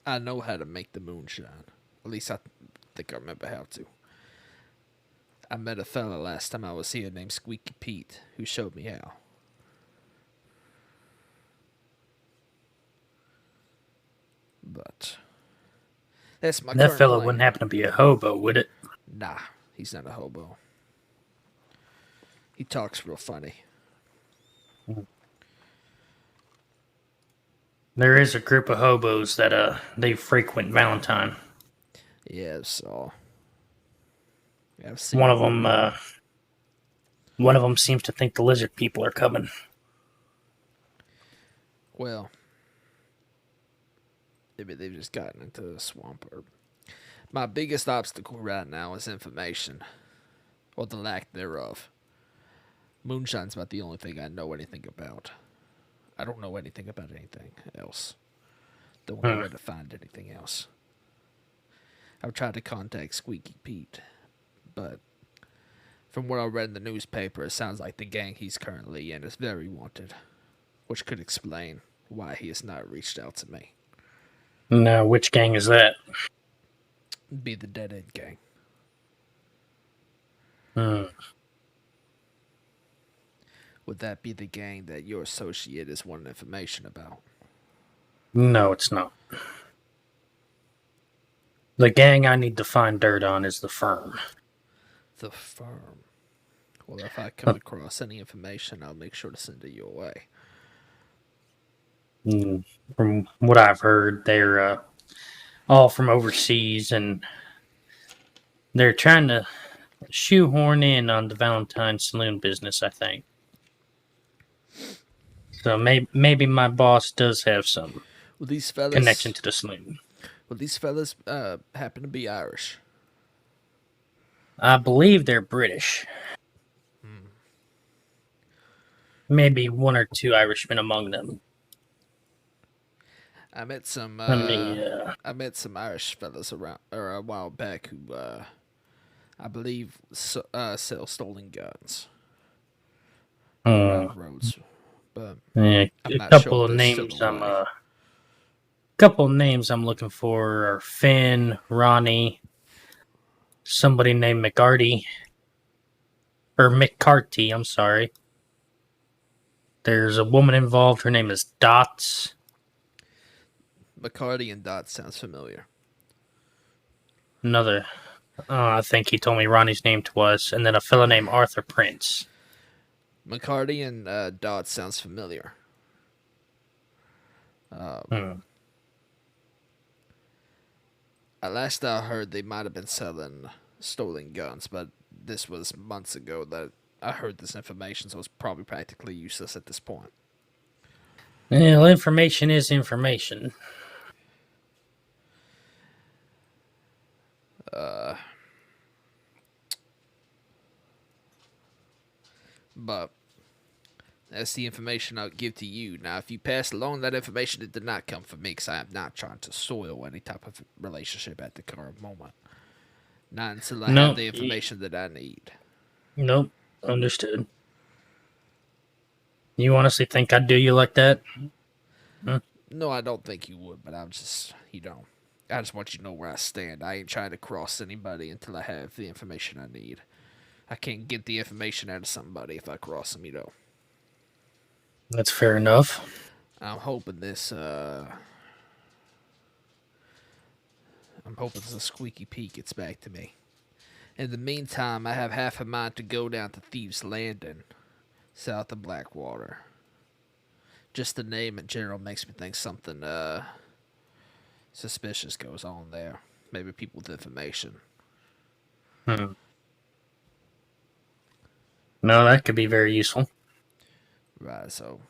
I know how to make the moonshine. At least I think I remember how to. I met a fella last time I was here named Squeaky Pete who showed me how. But that's my That current fella plan. wouldn't happen to be a hobo, would it? Nah, he's not a hobo. He talks real funny. There is a group of hobos that they frequent Valentine. Yeah, so I've seen One of them seems to think the lizard people are coming. Well, maybe they've just gotten into the swamp herb. My biggest obstacle right now is information, or the lack thereof. Moonshine's about the only thing I know anything about. I don't know anything about anything else. Don't know where to find anything else. I've tried to contact Squeaky Pete, but from what I read in the newspaper, it sounds like the gang he's currently in is very wanted, which could explain why he has not reached out to me. Now, which gang is that? Be the Dead End Gang. Would that be the gang that your associate is wanting information about? No, it's not. The gang I need to find dirt on is the Firm. The Firm. Well, if I come across any information, I'll make sure to send it your way. From what I've heard, they're all from overseas, and they're trying to shoehorn in on the Valentine Saloon business, I think. So maybe my boss does have some connection to the saloon. Well, these fellas happen to be Irish. I believe they're British. Maybe 1 or 2 Irishmen among them. I met some. I met some Irish fellas a while back who, I believe, sell stolen guns around roads. But yeah, I'm a not sure couple if of they're names still alive. couple of names I'm looking for are Finn, Ronnie, somebody named McCarty, or McCarty. I'm sorry. There's a woman involved. Her name is Dots. McCarty and Dot sounds familiar. Another, I think he told me Ronnie's name was, and then a fellow named Arthur Prince. McCarty and Dot sounds familiar. Last I heard, they might have been selling stolen guns, but this was months ago that I heard this information, so it's probably practically useless at this point. Well, information is information. But that's the information I'll give to you. Now, if you pass along that information, it did not come from me, because I am not trying to soil any type of relationship at the current moment. Not until I have the information that I need. Nope. Understood. You honestly think I'd do you like that? Huh? No, I don't think you would, but I'm just, I just want you to know where I stand. I ain't trying to cross anybody until I have the information I need. I can't get the information out of somebody if I cross them. That's fair enough. I'm hoping this, I'm hoping the Squeaky Pete gets back to me. In the meantime, I have half a mind to go down to Thieves Landing, south of Blackwater. Just the name in general makes me think something, suspicious goes on there. Maybe people with information. No, that could be very useful. Right, so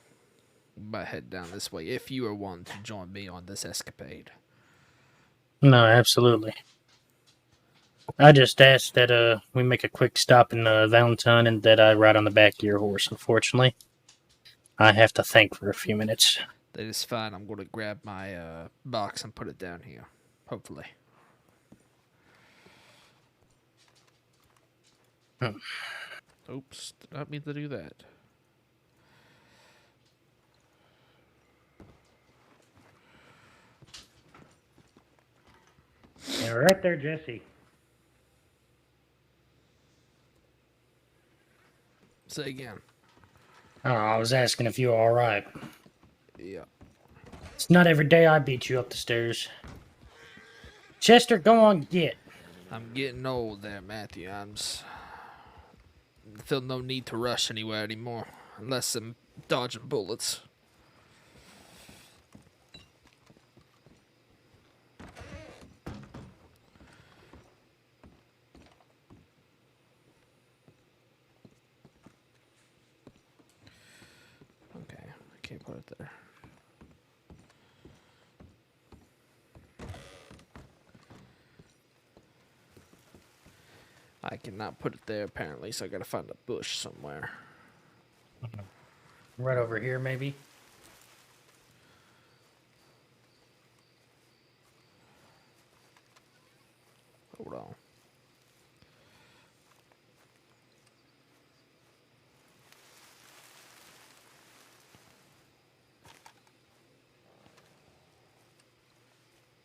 we might head down this way if you are one to join me on this escapade. No, absolutely. I just asked that we make a quick stop in Valentine and that I ride on the back of your horse. Unfortunately, I have to think for a few minutes. That is fine. I'm going to grab my box and put it down here. Hopefully. Oops, did not mean to do that. Yeah, right there, Jesse. Say again. Oh, I was asking if you were all right. Yeah. It's not every day I beat you up the stairs. Chester, go on, get. I'm getting old there, Matthew. I feel no need to rush anywhere anymore. Unless I'm dodging bullets. Okay, I can't put it there. I cannot put it there apparently, so I gotta find a bush somewhere. Right over here, maybe. Hold on.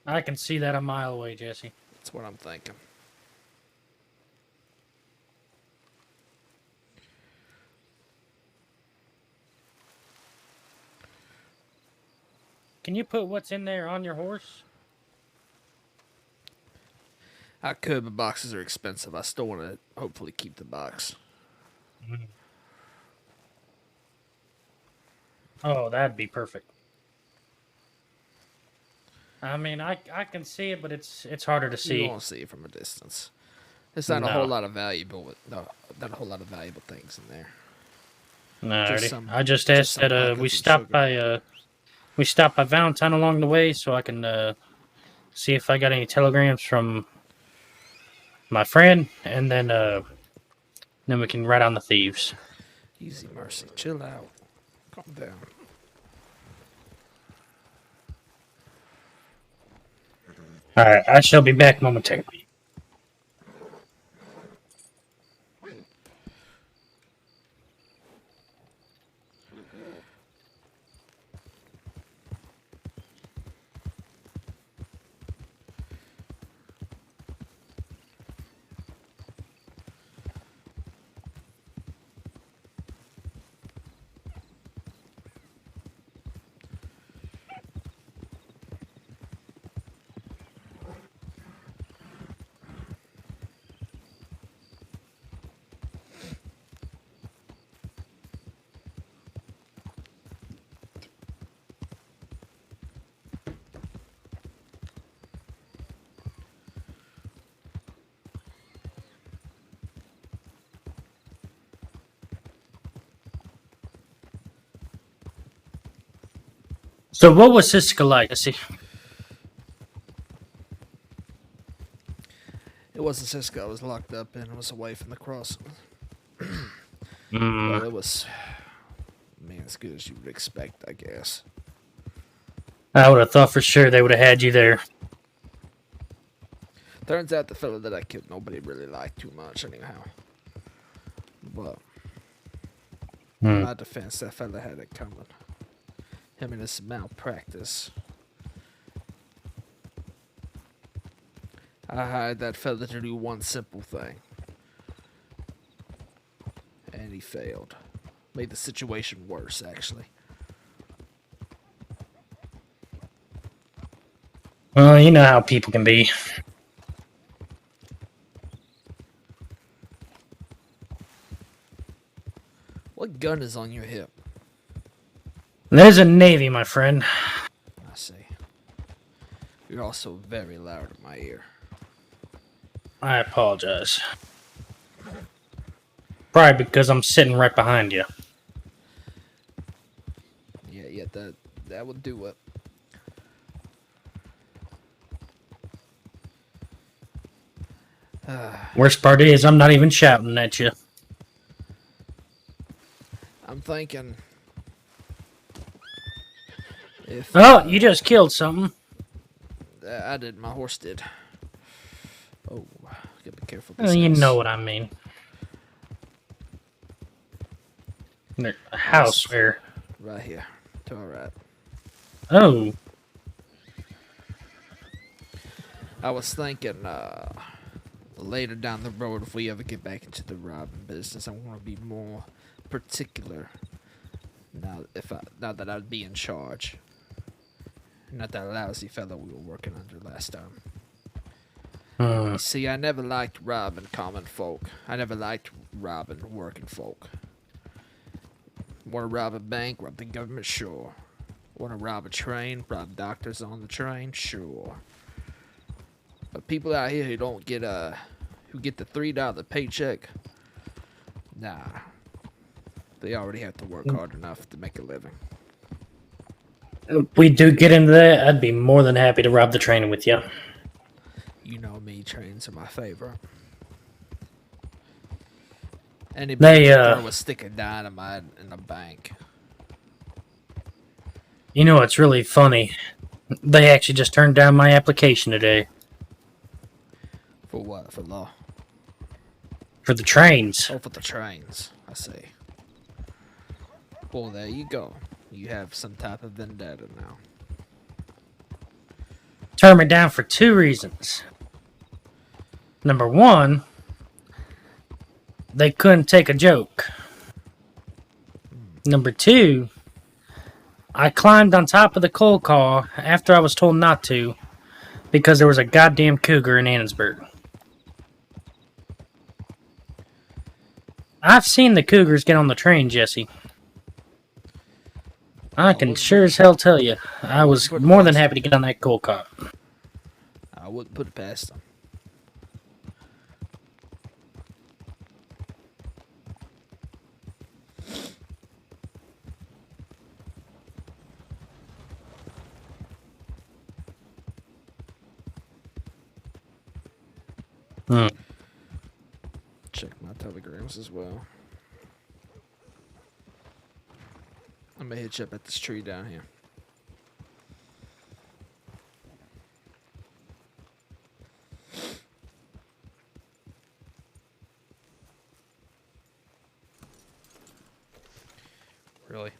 I can see that a mile away, Jesse. That's what I'm thinking. Can you put what's in there on your horse? I could, but boxes are expensive. I still want to hopefully keep the box. Oh, that'd be perfect. I mean, I can see it, but it's harder to You see. won't see it from a distance. There's not a whole lot of valuable, not a whole lot of valuable things in there. No, I just asked that we stop by Valentine along the way so I can see if I got any telegrams from my friend, and then we can ride on the thieves. Easy, Mercy. Chill out. Calm down. All right, I shall be back momentarily. So what was Siska like? I see. It wasn't Cisco. I was locked up and I was away from the crossing. Mm. But it was, as good as you would expect, I guess. I would have thought for sure they would have had you there. Turns out the fella that I killed, nobody really liked too much anyhow. But in my defense, that fella had it coming. I mean, it's malpractice. I hired that fella to do one simple thing. And he failed. Made the situation worse, actually. Well, you know how people can be. What gun is on your hip? There's a Navy, my friend. I see. You're also very loud in my ear. I apologize. Probably because I'm sitting right behind you. Yeah, that would do it. Worst part is, I'm not even shouting at you. I'm thinking... If... Oh, you just killed something. I did. My horse did. Oh, gotta be careful. Well, you know what I mean. There's a house where... Right here. To our right. Oh. I was thinking, later down the road, if we ever get back into the robbing business, I want to be more particular. Now that I'd be in charge. Not that lousy fellow we were working under last time. You see, I never liked robbing common folk. I never liked robbing working folk. Want to rob a bank? Rob the government? Sure. Want to rob a train? Rob doctors on the train? Sure. But people out here who don't get who get the $3 paycheck, nah. They already have to work hard enough to make a living. If we do get into that, I'd be more than happy to rob the train with you. You know me, trains are my favorite. Anybody can throw a stick of dynamite in a bank. You know what's really funny? They actually just turned down my application today. For what? For law? For the trains. Oh, for the trains. I see. Well, there you go. You have some type of vendetta now. Turned me down for 2 reasons. Number 1, they couldn't take a joke. Number 2, I climbed on top of the coal car after I was told not to because there was a goddamn cougar in Annesburg. I've seen the cougars get on the train, Jesse. I can sure as hell tell you, I was more than happy to get on that coal car. I wouldn't put it past them. Check my telegrams as well. I'm gonna hit you up at this tree down here. Really?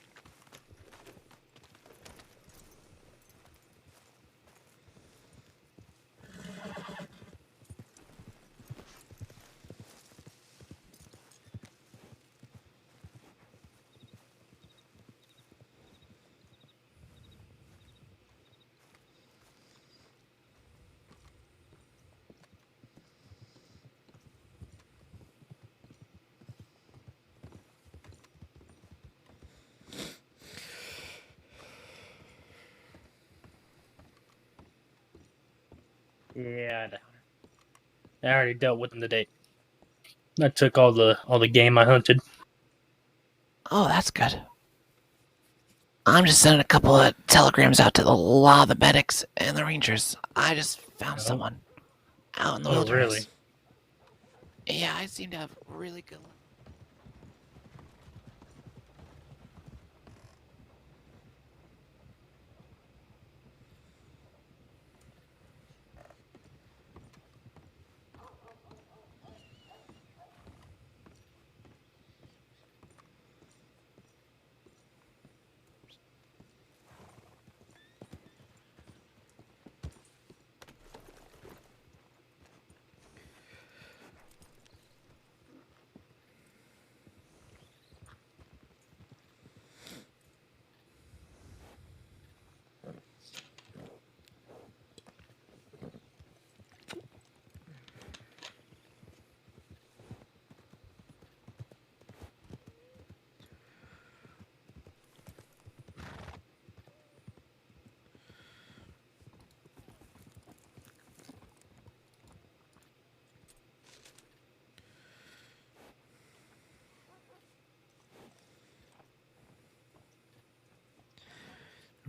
Yeah, I already dealt with them today. I took all the game I hunted. Oh, that's good. I'm just sending a couple of telegrams out to a lot of the medics and the rangers. I just found someone out in the wilderness. Really? Yeah, I seem to have really good luck.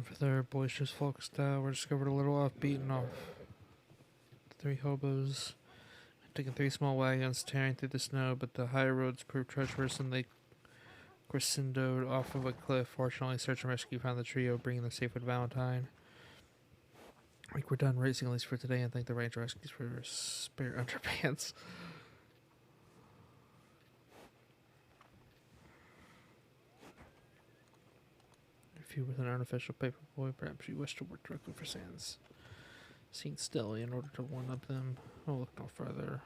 For their boisterous folk style, we're discovered a little off beaten off. 3 hobos taking 3 small wagons tearing through the snow, but the high roads proved treacherous and they crescendoed off of a cliff. Fortunately, search and rescue found the trio, bringing them safe with Valentine. I think we're done racing at least for today, and thank the ranger rescues for their spare underpants. If you with an unofficial paperboy, perhaps you wish to work directly for Sans. Seen Stilly in order to one-up them. Oh, look no further.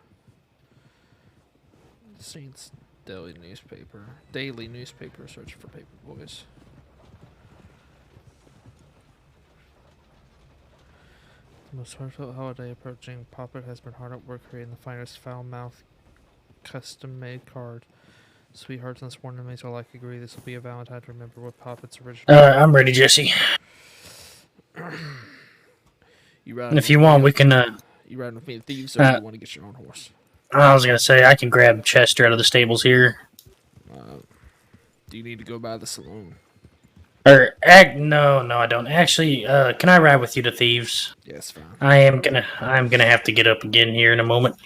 Saints Daily newspaper. Daily newspaper search for paperboys. The most heartfelt holiday approaching. Poppet has been hard at work creating the finest foul-mouthed custom-made card. Sweethearts and sworn enemies alike agree this will be a Valentine to remember what Poppet's original. I'm ready, Jesse. You And if you want, we can. You riding with me to Thieves, or you want to get your own horse? I was gonna say I can grab Chester out of the stables here. Do you need to go by the saloon? No, I don't. Actually, can I ride with you to Thieves? Yes, fine. I'm gonna have to get up again here in a moment.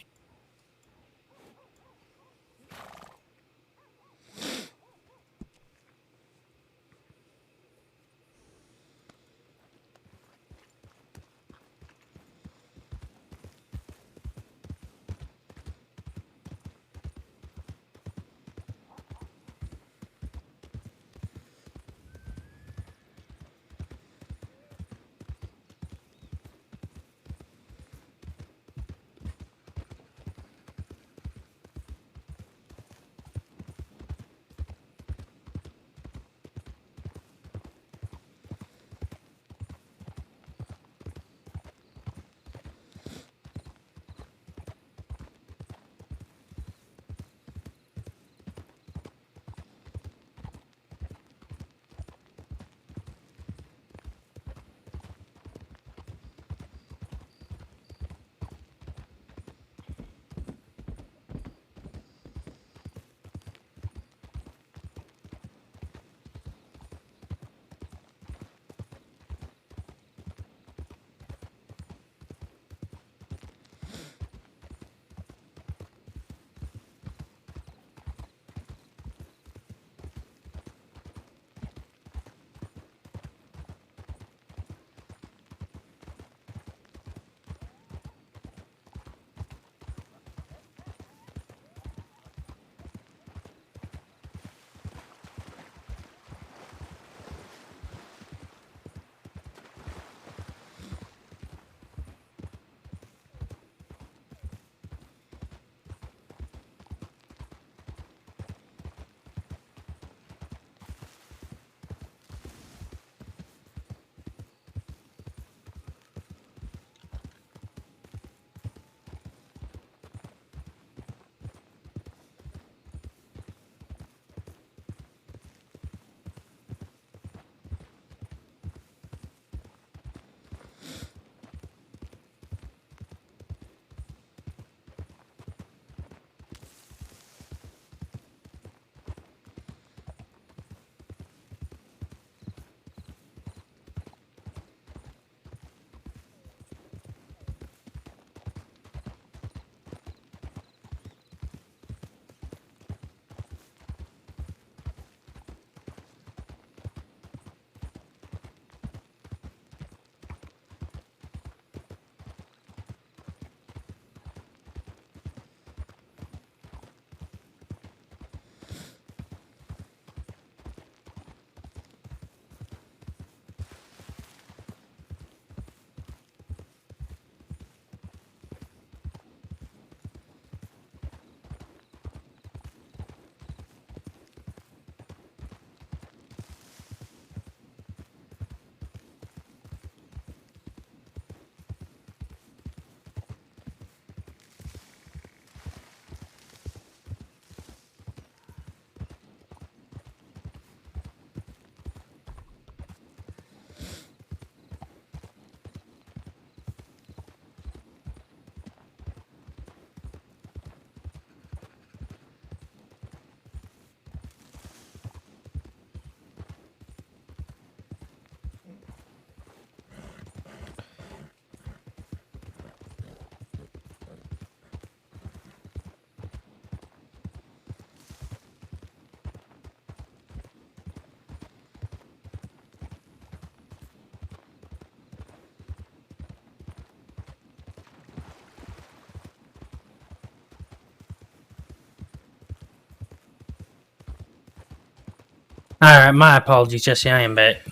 Alright, my apologies, Jesse. I am back.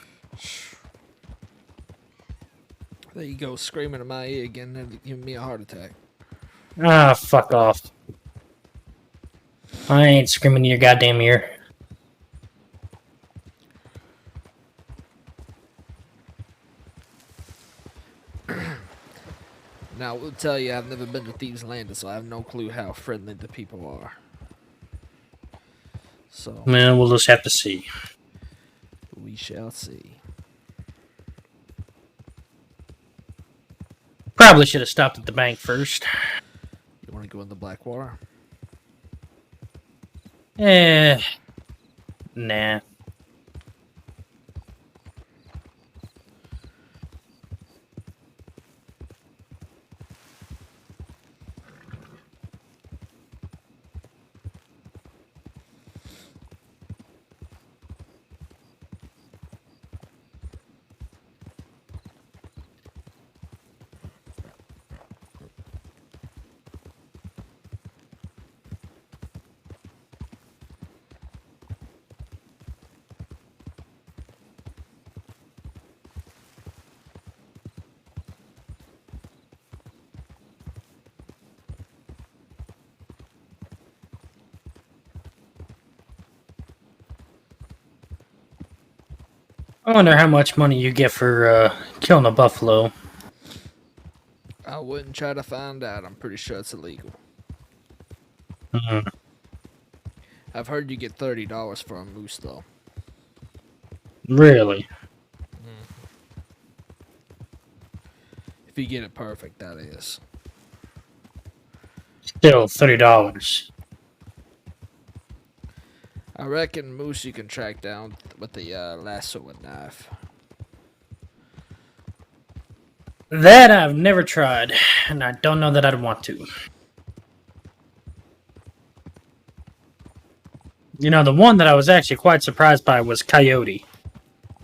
There you go, screaming in my ear again and giving me a heart attack. Ah, fuck off. I ain't screaming in your goddamn ear. Now, I will tell you, I've never been to Thieves Landing, so I have no clue how friendly the people are. So, Man, we'll just have to see. we shall see. Probably should have stopped at the bank first. You want to go in the Blackwater? Nah. I wonder how much money you get for killing a buffalo. I wouldn't try to find out. I'm pretty sure it's illegal. Mm, I've heard you get $30 for a moose, though. really? If you get it perfect, that is. Still $30. I reckon moose you can track down with the lasso and knife. That I've never tried, and I don't know that I'd want to. You know, the one that I was actually quite surprised by was coyote.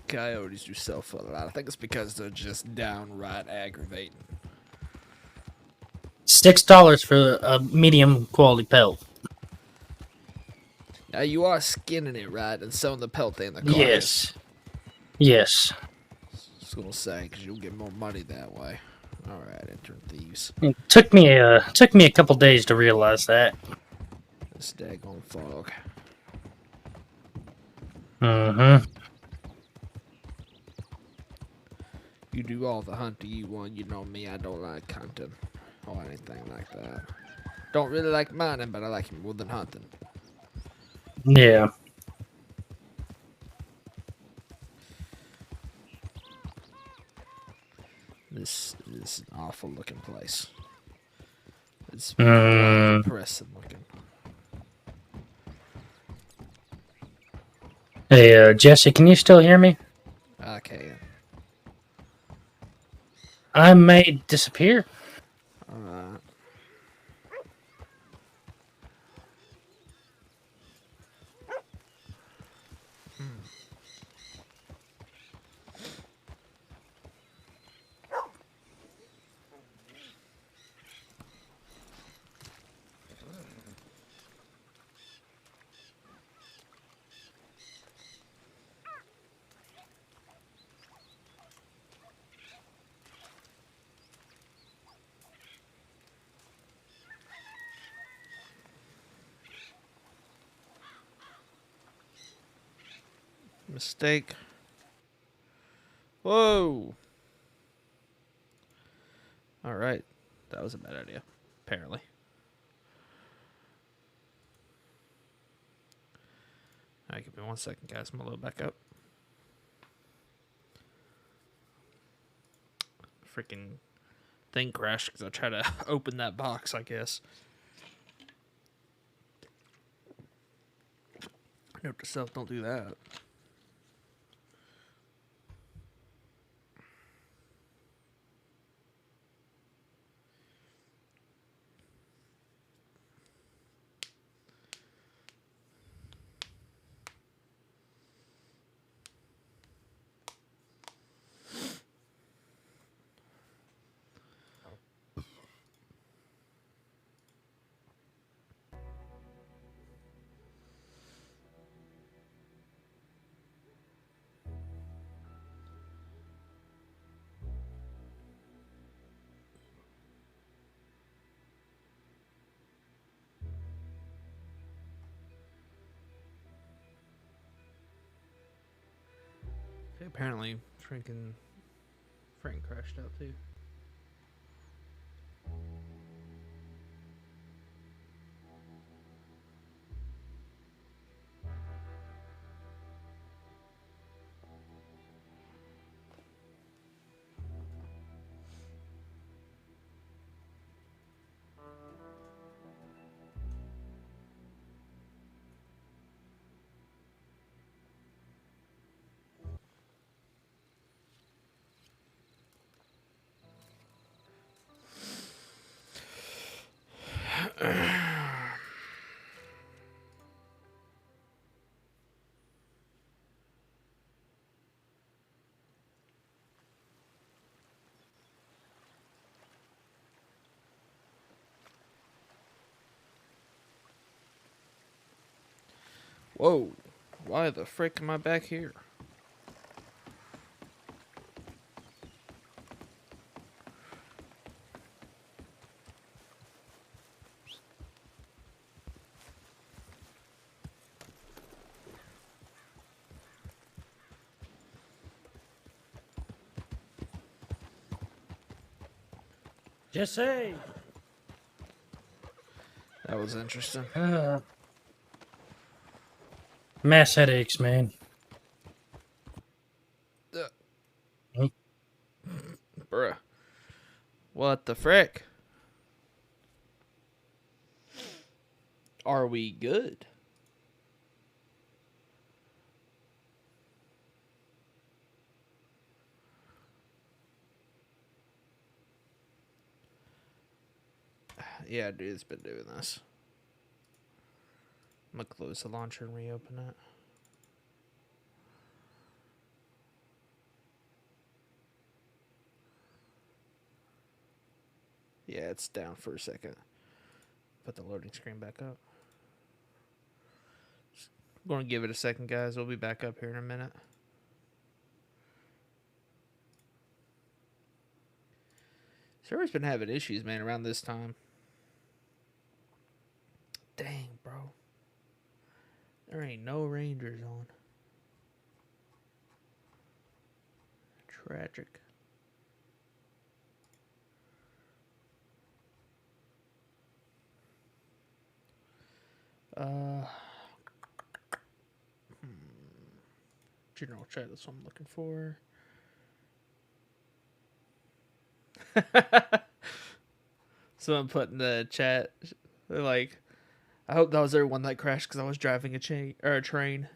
Coyotes do sell for a lot. I think it's because they're just downright aggravating. $6 for a medium quality pelt. Now you are skinning it, right, and selling the pelt in the carcass. Yes. Yes. I was gonna say, because you'll get more money that way. All right, enter thieves. It took me a couple days to realize that. This daggone fog. Mm-hmm. You do all the hunting you want. You know me, I don't like hunting or anything like that. Don't really like mining, but I like it more than hunting. Yeah. This is an awful looking place. It's Mm. depressing looking. Hey, Jesse, can you still hear me? Okay. I may disappear. Alright. Mistake. Whoa. Alright. That was a bad idea, apparently. Alright, give me 1 second, guys. I'm gonna load back up. Freaking thing crashed because I tried to open that box, I guess. Note to self, don't do that. Apparently, Frank crashed out too. Whoa! Why the frick am I back here? Jesse! That was interesting. Mass headaches, man. Bruh. What the frick? Are we good? Yeah, dude's been doing this. I'm gonna close the launcher and reopen it. Yeah, it's down for a second. Put the loading screen back up. I'm going to give it a second, guys. We'll be back up here in a minute. Server's been having issues, man, around this time. Dang, bro. There ain't no Rangers on. Tragic. General chat, that's what I'm looking for. Someone put in the chat, they're like, I hope that was everyone that crashed because I was driving a train.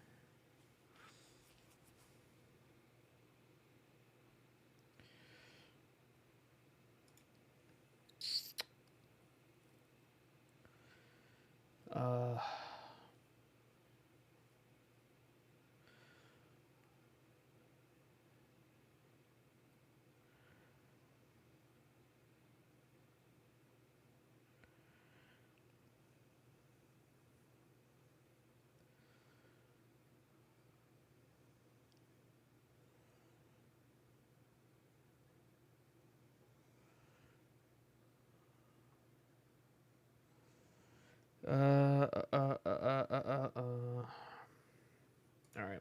All right,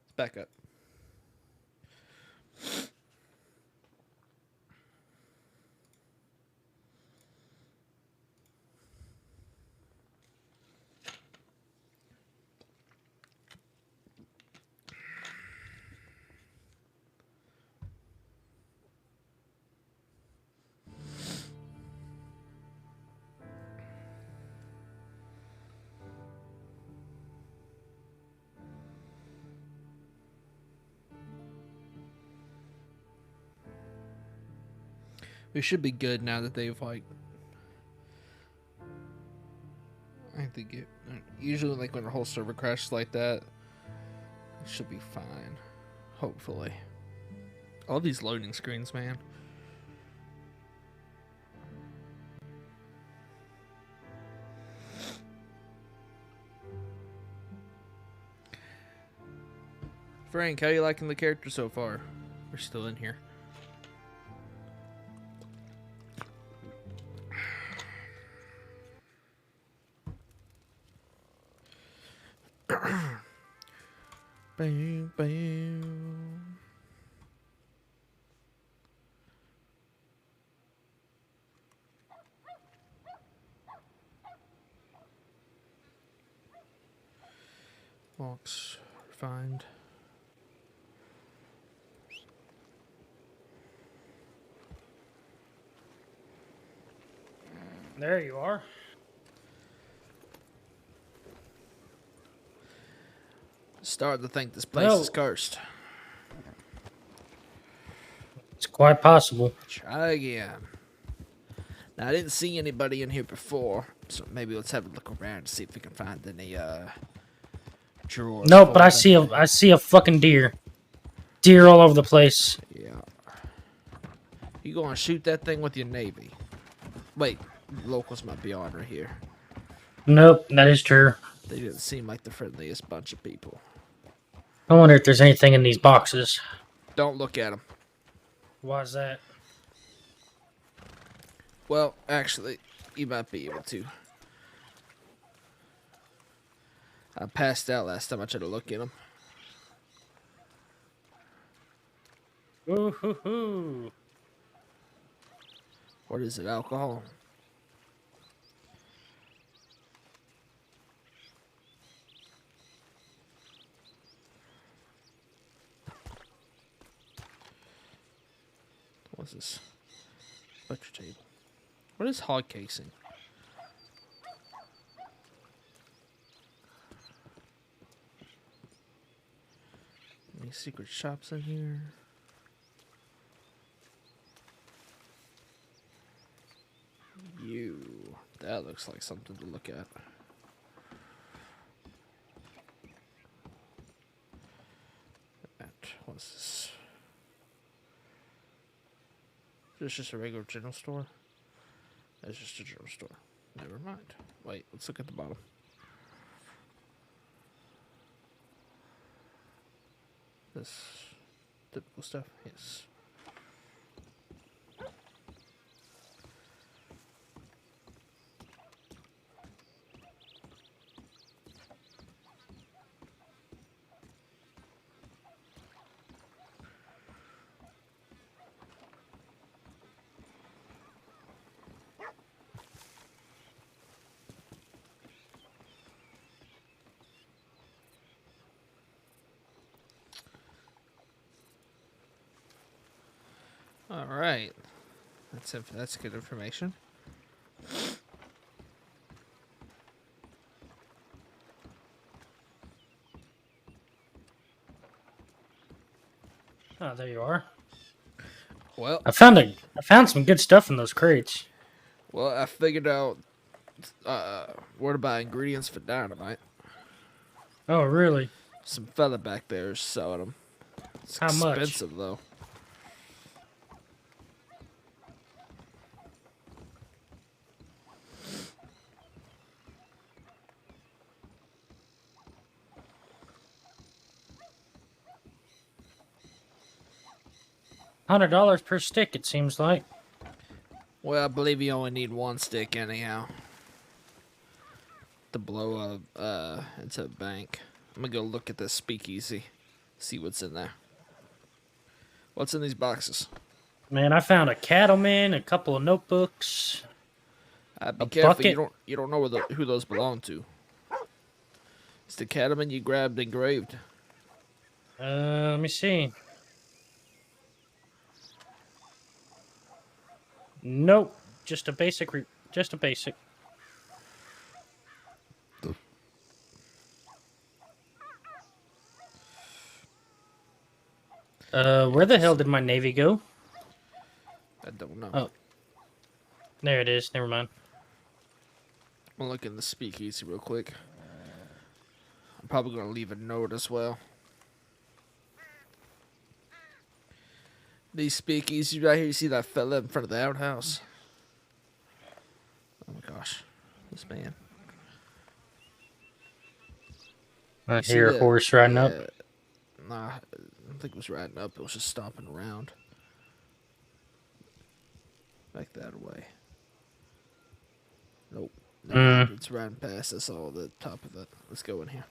let's back up. We should be good now that they've like. I think it usually like when a whole server crashes like that, it should be fine. Hopefully. All these loading screens, man. Frank, how you liking the character so far? We're still in here. Bam, bam. Box. Find. There you are. Starting to think this place is Well. cursed. It's quite possible. Try again. Now, I didn't see anybody in here before, so maybe let's have a look around and see if we can find any drawers. Nope, but I full of see a fucking deer. Deer all over the place. Yeah. You gonna shoot that thing with your navy? Wait, locals might be on her here. Nope, that is true. They didn't seem like the friendliest bunch of people. I wonder if there's anything in these boxes. Don't look at them. Why is that? Well, actually, you might be able to. I passed out last time I tried to look in them. Ooh hoo hoo. What is it, alcohol? What's this? Butcher table. What is hog casing? Any secret shops in here? That looks like something to look at. What's this? Is this just a regular general store? That's just a general store. Never mind. Wait, let's look at the bottom. This typical stuff? Yes. All right, that's good information. Oh, there you are. Well, I found some good stuff in those crates. Well, I figured out where to buy ingredients for dynamite. Oh, really? Some fella back there is selling them. It's How much? expensive though. $100 per stick, it seems like. Well, I believe you only need one stick anyhow to blow up into a bank. I'm gonna go look at this speakeasy, see what's in there. What's in these boxes? Man, I found a cattleman, a couple of notebooks. Be A careful. bucket? You don't know who those belong to. It's the cattleman you grabbed engraved. Let me see. Nope, just a basic. Just a basic. Where the hell did my navy go? I don't know. Oh, there it is. Never mind. I'm gonna look in the speakeasy real quick. I'm probably gonna leave a note as well. These speakeasies right here, you see that fella in front of the outhouse? Oh my gosh, this man. I You see hear a that? horse riding up. Nah, I don't think it was riding up. It was just stomping around. Back that way. Nope. No, it's riding past us all the top of it. Let's go in here.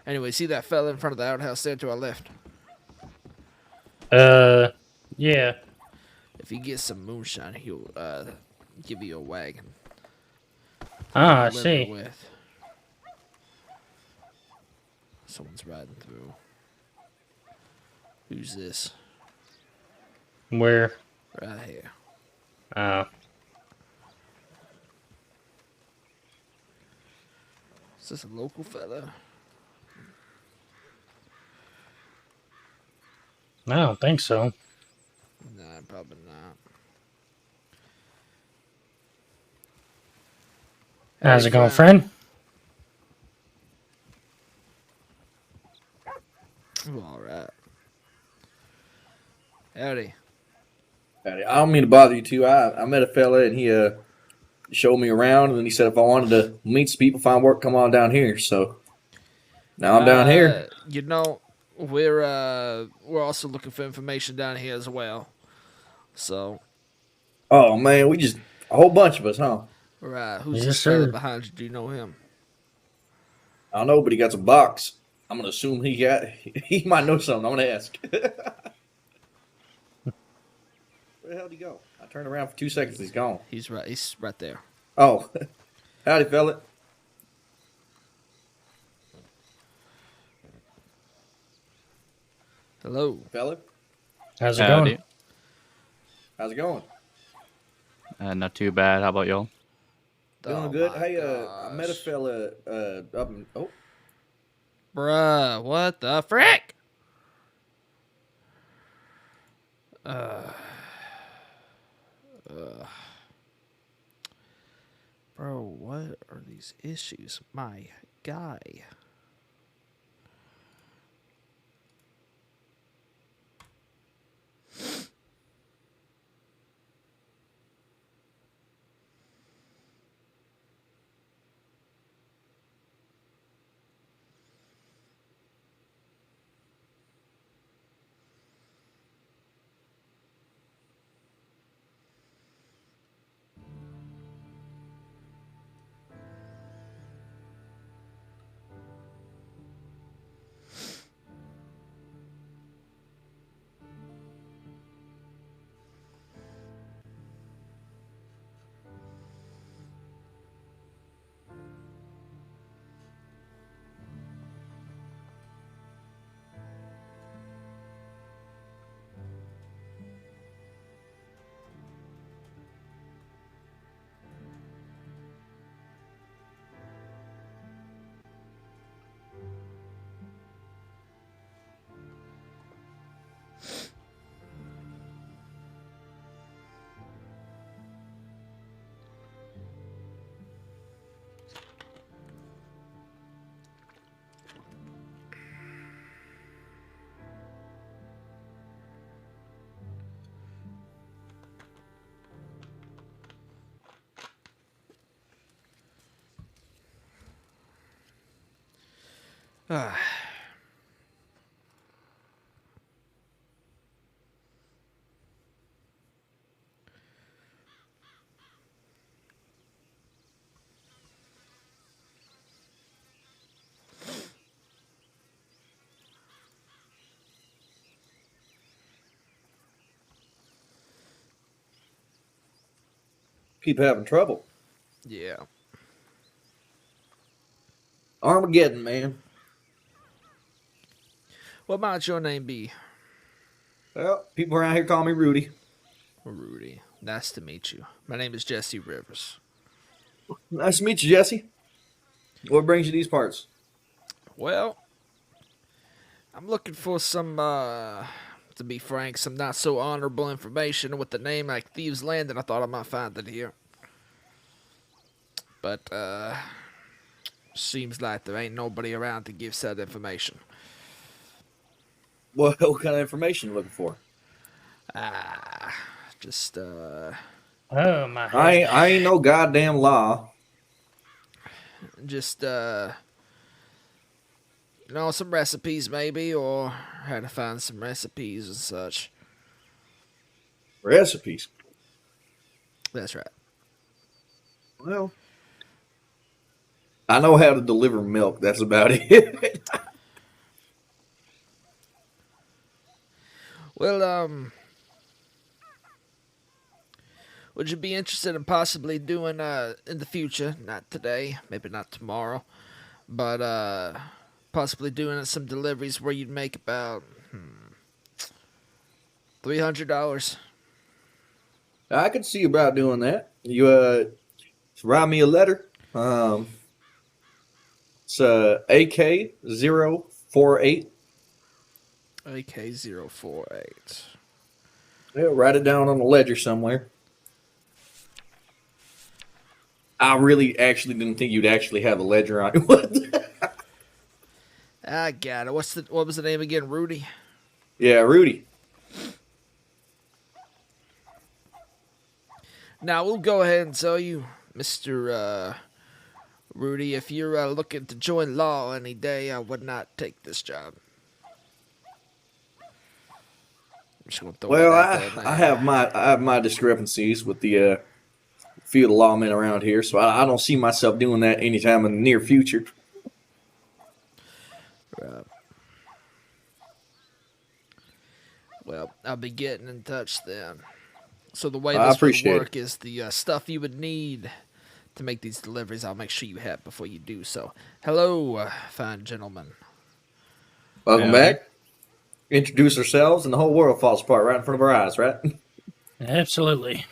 Anyway, see that fella in front of the outhouse there to our left? Yeah. If he gets some moonshine, he'll give you a wagon. Ah, I to deliver see. With. Someone's riding through. Who's this? Where? Right here. Is this a local fella? I don't think so. Nah, probably not. How's Hey, it going, friend? All right. Howdy. Howdy. I don't mean to bother you too. I met a fella and he showed me around, and then he said if I wanted to meet some people, find work, come on down here. So now I'm down here. You know, we're also looking for information down here as well. So. Oh man, we just a whole bunch of us, huh? Right. Who's Yes, this fella sir. behind you? Do you know him? I don't know, but he got some box. I'm gonna assume he might know something. I'm gonna ask. Where the hell did he go? I turned around for 2 seconds. He's gone. He's right there. Oh, howdy, fella. Hello, Fella. How's it going? How's it going? Not too bad. How about y'all? Doing good. Hey, I met a fella up in Bruh, what the frick? Bro, what are these issues? My guy. Ah. keep having trouble. Yeah. Armageddon, man. What might your name be? Well, people around here call me Rudy. Rudy. Nice to meet you. My name is Jesse Rivers. Nice to meet you, Jesse. What brings you these parts? Well, I'm looking for some, to be frank, some not so honorable information with the name like Thieves Landing. I thought I might find it here. But, seems like there ain't nobody around to give said information. What kind of information you looking for? Just, Oh my I ain't no goddamn law. just, you know, some recipes maybe, or how to find some recipes and such. Recipes? That's right. Well, I know how to deliver milk. That's about it. Well, would you be interested in possibly doing, in the future, not today, maybe not tomorrow, but, possibly doing some deliveries where you'd make about $300. I could see about doing that. You write me a letter. It's AK048. AK048. Yeah, write it down on a ledger somewhere. I really actually didn't think you'd actually have a ledger on it. I got it. What was the name again? Rudy? Yeah, Rudy. Now, we'll go ahead and tell you, Mr. Rudy, if you're looking to join law any day, I would not take this job. I'm just gonna throw Well, that out there, I have my discrepancies with the few of the lawmen around here, so I don't see myself doing that anytime in the near future. Well, I'll be getting in touch then. So the way I this would appreciate work is the stuff you would need to make these deliveries, I'll make sure you have before you do so. Hello, fine gentlemen. Welcome back. Introduce ourselves, and the whole world falls apart right in front of our eyes, right? Absolutely.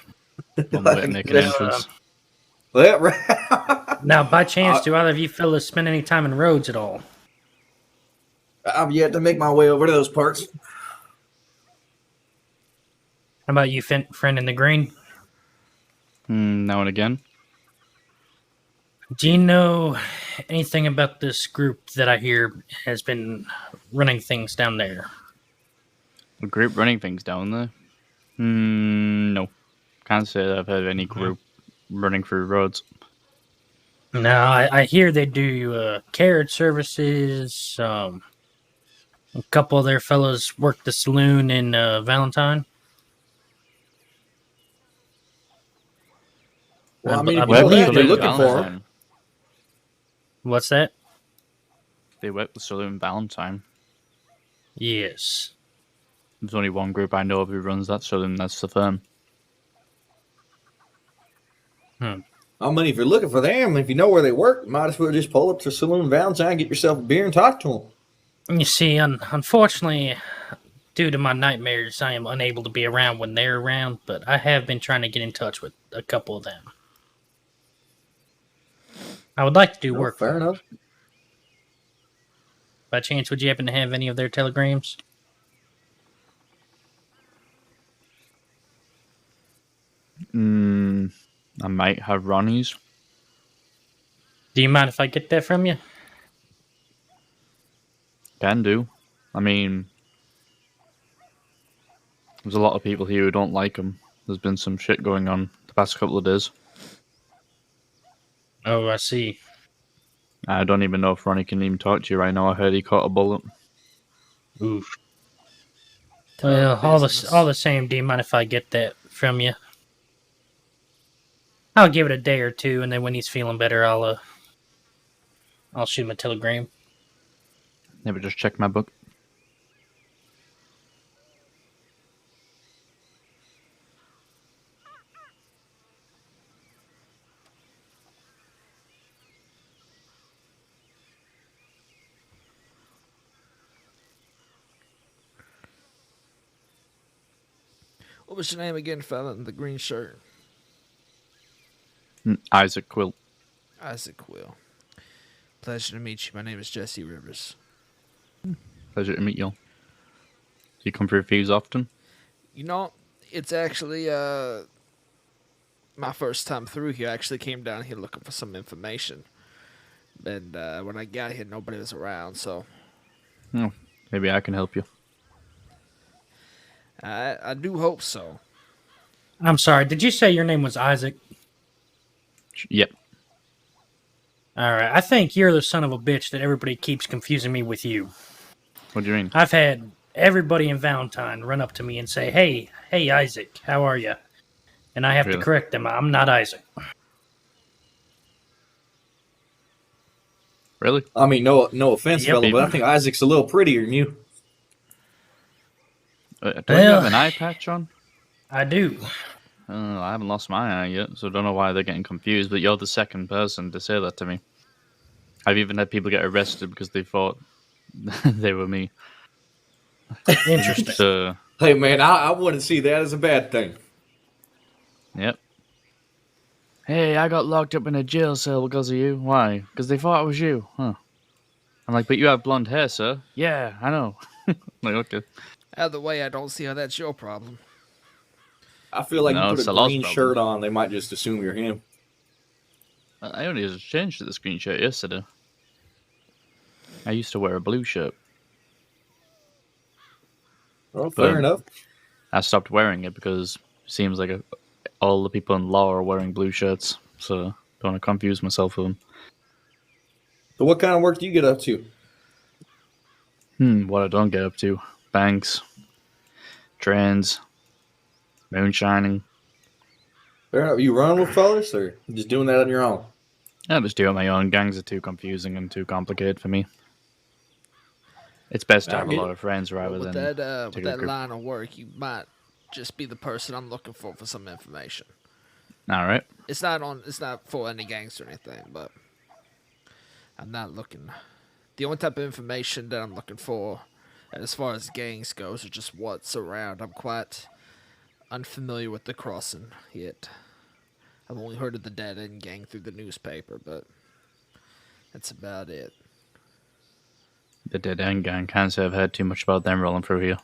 Make an entrance. Yeah, right. Now, by chance, do either of you fellas spend any time in roads at all? I've yet to make my way over to those parts. How about you, friend in the green? Now and again. Do you know anything about this group that I hear has been running things down there? A group running things down there? No. Can't say that I've heard of any group running through roads. No, I hear they do carriage services. A couple of their fellows work the saloon in Valentine. Well, I mean, if you Well, know that, they're you're looking for them. What's that? They work the saloon Valentine. Yes. There's only one group I know of who runs that saloon. That's the firm. I mean, if you're looking for them, if you know where they work, you might as well just pull up to Saloon Valentine, get yourself a beer, and talk to them. You see, unfortunately, due to my nightmares, I am unable to be around when they're around, but I have been trying to get in touch with a couple of them. I would like to do work. Fair enough. By chance, would you happen to have any of their telegrams? I might have Ronnie's. Do you mind if I get that from you? Can do. I mean, there's a lot of people here who don't like him. There's been some shit going on the past couple of days. Oh, I see. I don't even know if Ronnie can even talk to you right now. I heard he caught a bullet. Oof. Well, all the same, do you mind if I get that from you? I'll give it a day or two, and then when he's feeling better, I'll shoot him a telegram. Never just check my book. What was your name again, fella in the green shirt? Isaac Quill. Isaac Quill. Pleasure to meet you. My name is Jesse Rivers. Pleasure to meet you. Do you come through Thieves often? You know, it's actually my first time through here. I actually came down here looking for some information. And when I got here, nobody was around, so... Oh, maybe I can help you. I do hope so. I'm sorry, did you say your name was Isaac? Yep. Alright, I think you're the son of a bitch that everybody keeps confusing me with you. What do you mean? I've had everybody in Valentine run up to me and say, Hey, Isaac, how are you? And I have to correct them. I'm not Isaac. Really? I mean, no offense, fella, but I think Isaac's a little prettier than you. Don't you have an eye patch on? I do. I haven't lost my eye yet, so I don't know why they're getting confused, but you're the second person to say that to me. I've even had people get arrested because they thought they were me. Interesting. So, Hey, man, I wouldn't see that as a bad thing. yep. Hey, I got locked up in a jail cell because of you. Why? Because they thought it was you. Huh. I'm like, but you have blonde hair, sir. Yeah, I know. Like, okay. Either way, I don't see how that's your problem. I feel like No, you put it's a the law's green problem. shirt on, they might just assume you're him. I only just changed to the screen shirt yesterday. I used to wear a blue shirt. Well, fair enough. I stopped wearing it because it seems like all the people in law are wearing blue shirts, so don't want to confuse myself with them. So what kind of work do you get up to? What I don't get up to. Banks. Trains. Moonshining. Fair enough. You running with fellas, or you just doing that on your own? I just do it on my own. Gangs are too confusing and too complicated for me. It's best to have a lot of friends rather With than that, take with a that group. line of work, you might just be the person I'm looking for some information. All right. It's not for any gangs or anything, but I'm not looking. The only type of information that I'm looking for, as far as gangs goes, are just what's around. I'm quite unfamiliar with the crossing yet. I've only heard of the Dead End Gang through the newspaper, but that's about it. The Dead End Gang. Can't say I've heard too much about them rolling through here.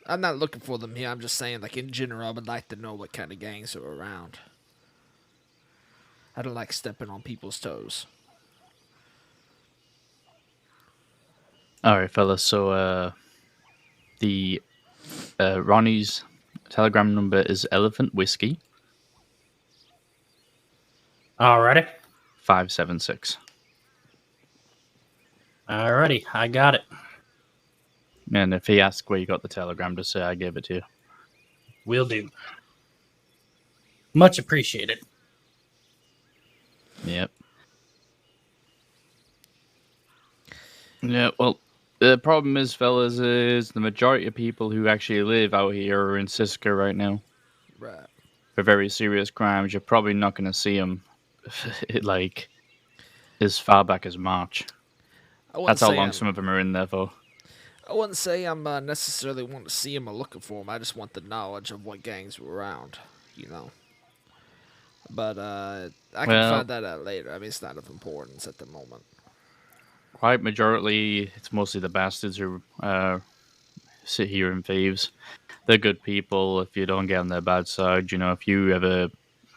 I'm not looking for them here. I'm just saying, like, in general, I would like to know what kind of gangs are around. I don't like stepping on people's toes. All right, fellas. So, the Ronnie's telegram number is Elephant Whiskey Alrighty. 576. Alrighty. I got it. And if he asks where you got the telegram, just say I gave it to you. Will do. Much appreciated. Yep. Yeah, well, the problem is, fellas, is the majority of people who actually live out here are in Cisco right now. Right. For very serious crimes, you're probably not going to see them, like, as far back as March. That's how long some of them are in there for. I wouldn't say I'm necessarily wanting to see them or looking for them. I just want the knowledge of what gangs were around, you know. But I can find that out later. I mean, it's not of importance at the moment. Quite majority, it's mostly the bastards who sit here in thieves. They're good people if you don't get on their bad side. You know, if you ever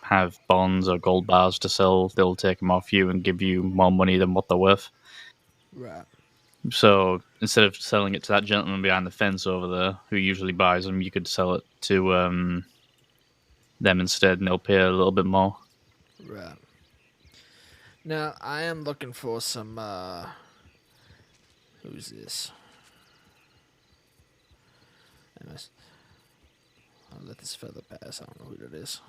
have bonds or gold bars to sell, they'll take them off you and give you more money than what they're worth. Right. So instead of selling it to that gentleman behind the fence over there who usually buys them, you could sell it to them instead, and they'll pay a little bit more. Right. Now, I am looking for some, who's this? I'll let this fella pass. I don't know who that is.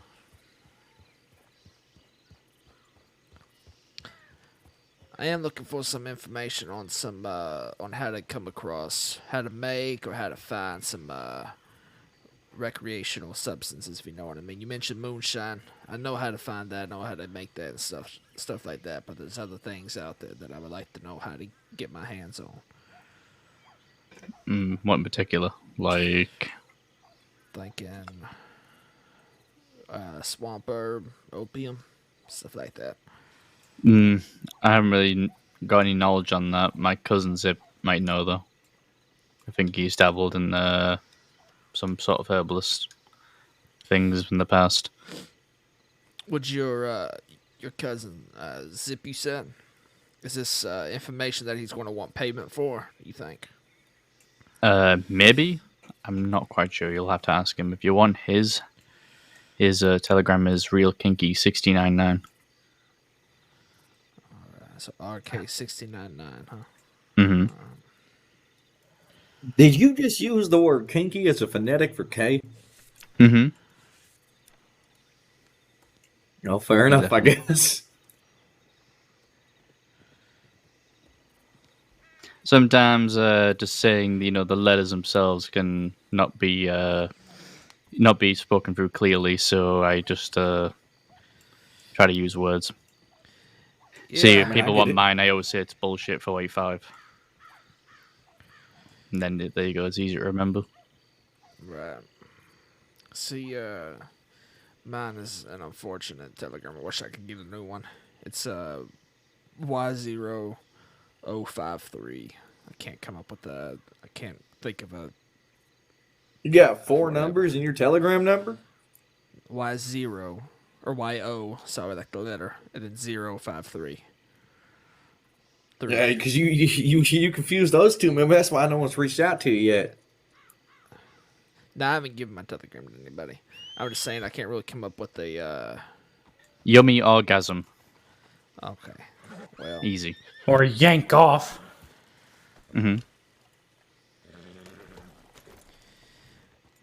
I am looking for some information on some, on how to come across, how to make or how to find some, recreational substances, if you know what I mean. You mentioned moonshine. I know how to find that, I know how to make that and stuff like that, but there's other things out there that I would like to know how to get my hands on. What in particular? Like... Thinking swamp herb, opium, stuff like that. I haven't really got any knowledge on that. My cousin Zip might know, though. I think he's dabbled in some sort of herbalist things in the past. Would your cousin Zip, you said? Is this information that he's going to want payment for, you think? Maybe. I'm not quite sure. You'll have to ask him. If you want his telegram is Real Kinky 699. So RK699, huh? Mm-hmm. Did you just use the word kinky as a phonetic for K? Mm-hmm. Oh, fair enough, I guess. Sometimes just saying, the letters themselves can not be spoken through clearly, so I just try to use words. Yeah, See, if people want mine, I always say it's bullshit 485. And then there you go. It's easy to remember. Right. See, mine is an unfortunate telegram. I wish I could get a new one. It's Y0053. I can't come up with I can't think of a You got four numbers in your Telegram number? Y0 or YO. Sorry, like the letter, and then 053. Yeah, because you confused those two. Maybe that's why no one's reached out to you yet. No, I haven't given my telegram to anybody. I'm just saying I can't really come up with a. Yummy orgasm. Okay. Well. Easy. Or yank off. Mm-hmm.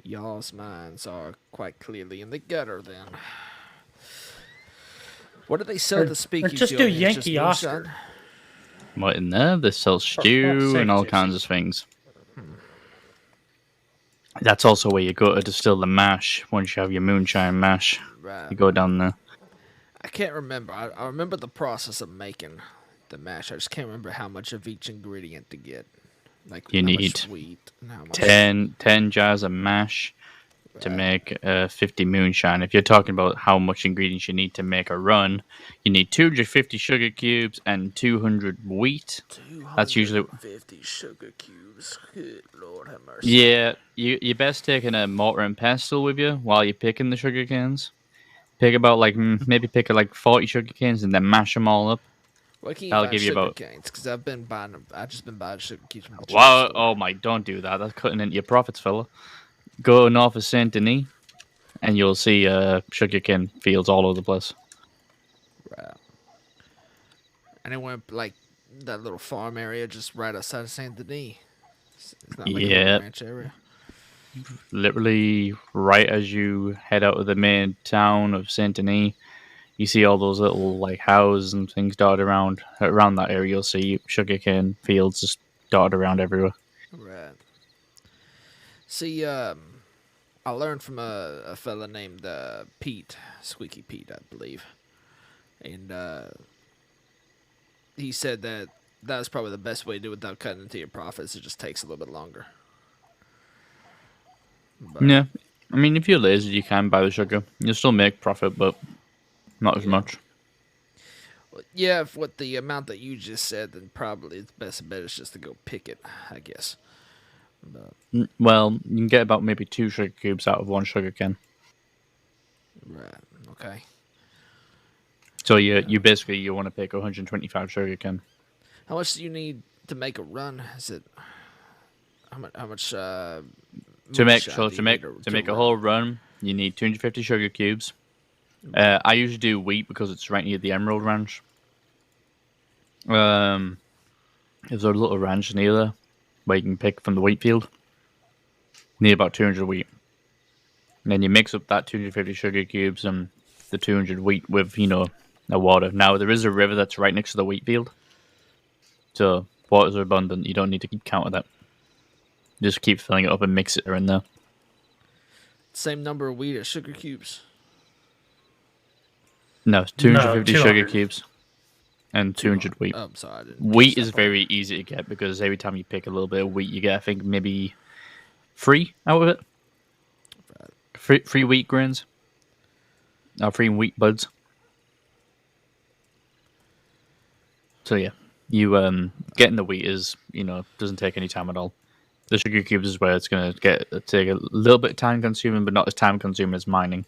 Y'all's minds are quite clearly in the gutter then. What do they sell at the speakeasy? Just do Yankee Oscar. What in there? They sell stew and all kinds of things. That's also where you go to distill the mash. Once you have your moonshine mash, Right. you go down there. I can't remember. I remember the process of making the mash. I just can't remember how much of each ingredient to get. Like You how need much wheat and how much 10 jars of mash to make 50 moonshine. If you're talking about how much ingredients you need to make a run, you need 250 sugar cubes and 200 wheat. That's usually 50 sugar cubes. Good Lord have mercy. Yeah, you're best taking a mortar and pestle with you while you're picking the sugar canes. Pick about maybe pick 40 sugar canes and then mash them all up. Why can't you That'll buy give you sugar about. canes? Because I've just been buying sugar cubes from the Wow! store. Oh my! Don't do that. That's cutting into your profits, fella. Go north of Saint Denis, and you'll see sugarcane fields all over the place. Right. And it went like that little farm area just right outside of Saint Denis. It's not like a Yeah. little ranch area. Literally, right as you head out of the main town of Saint Denis, you see all those little houses and things dotted around that area. You'll see sugarcane fields just dotted around everywhere. Right. See, I learned from a fella named Pete, Squeaky Pete, I believe, and he said that was probably the best way to do it without cutting into your profits. It just takes a little bit longer. But, Yeah, I mean, if you're lazy, you can buy the sugar. You'll still make profit, but not as much. yeah, with the amount that you just said, then probably the best bet is just to go pick it, I guess. But, Well, you can get about maybe 2 sugar cubes out of 1 sugar cane. right. Okay. So you basically you want to pick 125 sugar cane. How much do you need to make a run? Is it how much? To make a whole run, you need 250 sugar cubes. I usually do wheat because it's right near the Emerald Ranch. There's a little ranch near there where you can pick from the wheat field. You need about 200 wheat. And then you mix up that 250 sugar cubes and the 200 wheat with, the water. Now, there is a river that's right next to the wheat field. So, waters are abundant. You don't need to keep count of that. Just keep filling it up and mix it in there. Same number of wheat as sugar cubes. No, 250 200. sugar cubes and 200 wheat. Oh, I'm sorry. I didn't Wheat catch is that part. very easy to get because every time you pick a little bit of wheat, you get, I think, maybe 3 out of it. 3 wheat grains. 3 wheat buds. So yeah, you getting the wheat is doesn't take any time at all. The sugar cubes is where it's gonna take a little bit time consuming, but not as time consuming as mining.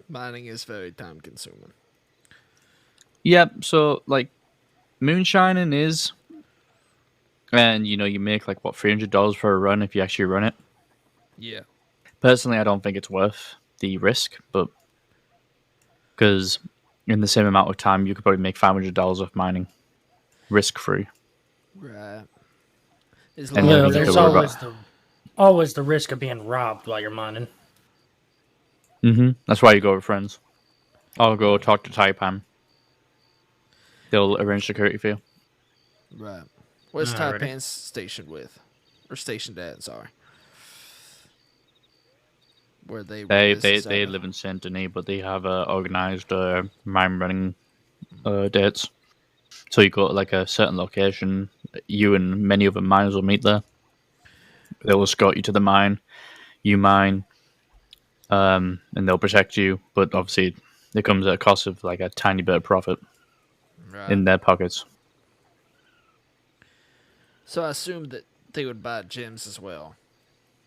Mining is very time consuming. Yep. So moonshining is, and you make $300 for a run if you actually run it. Yeah. Personally, I don't think it's worth the risk, but because in the same amount of time, you could probably make $500 off mining, risk-free. Right. There's always the risk of being robbed while you're mining. That's why you go with friends. I'll go talk to Taipan. They'll arrange security for you. Right. Where's Alrighty. Taipan stationed with? Or stationed at, sorry. Where they live in Saint Denis, but they have organized mine running dates. So you go to a certain location, you and many other miners will meet there. they'll escort you to the mine. You mine, and they'll protect you. But obviously, it comes at a cost of like a tiny bit of profit in their pockets. So I assume that they would buy gems as well.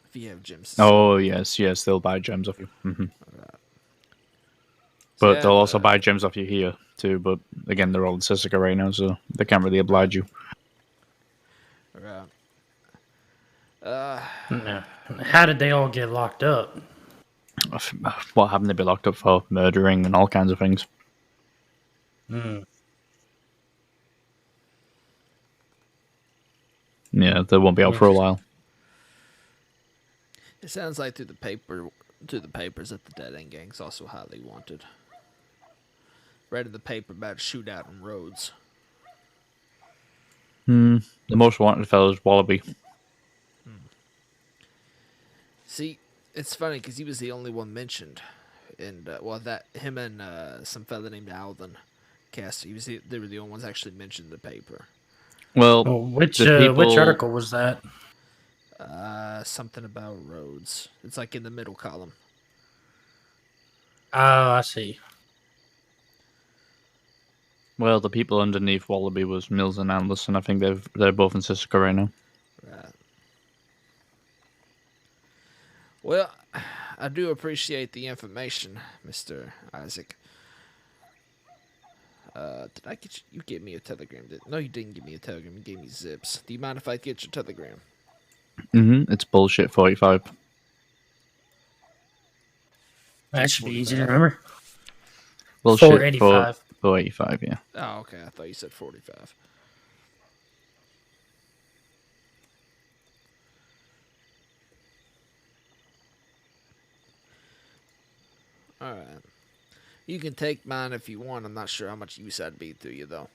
If you have gems. Oh yes, they'll buy gems off you. Right. But yeah, they'll also buy gems off you here too. But again, they're all in Sisika right now, so they can't really oblige you. Right. No. How did they all get locked up? What haven't they been locked up for? Murdering and all kinds of things. Yeah, they won't be out for a while. It sounds like through the papers that the Dead End Gang's also highly wanted. Read in the paper about a shootout on roads. The most wanted fellow is Wallaby. See, it's funny because he was the only one mentioned, and him and some fella named Alvin Cassidy. They were the only ones actually mentioned in the paper. Well, which article was that? Something about roads. It's like in the middle column. Oh, I see. Well, the people underneath Wallaby was Mills and Atlas, and I think they're both in Sisika right now. Right. Well, I do appreciate the information, Mr. Isaac. Did I get you? You gave me a telegram. No, you didn't give me a telegram. You gave me zips. Do you mind if I get your telegram? It's bullshit 45. That should be easy to remember. Bullshit 485. 485, yeah. Oh, okay. I thought you said 45. All right. You can take mine if you want. I'm not sure how much use I'd be to you, though.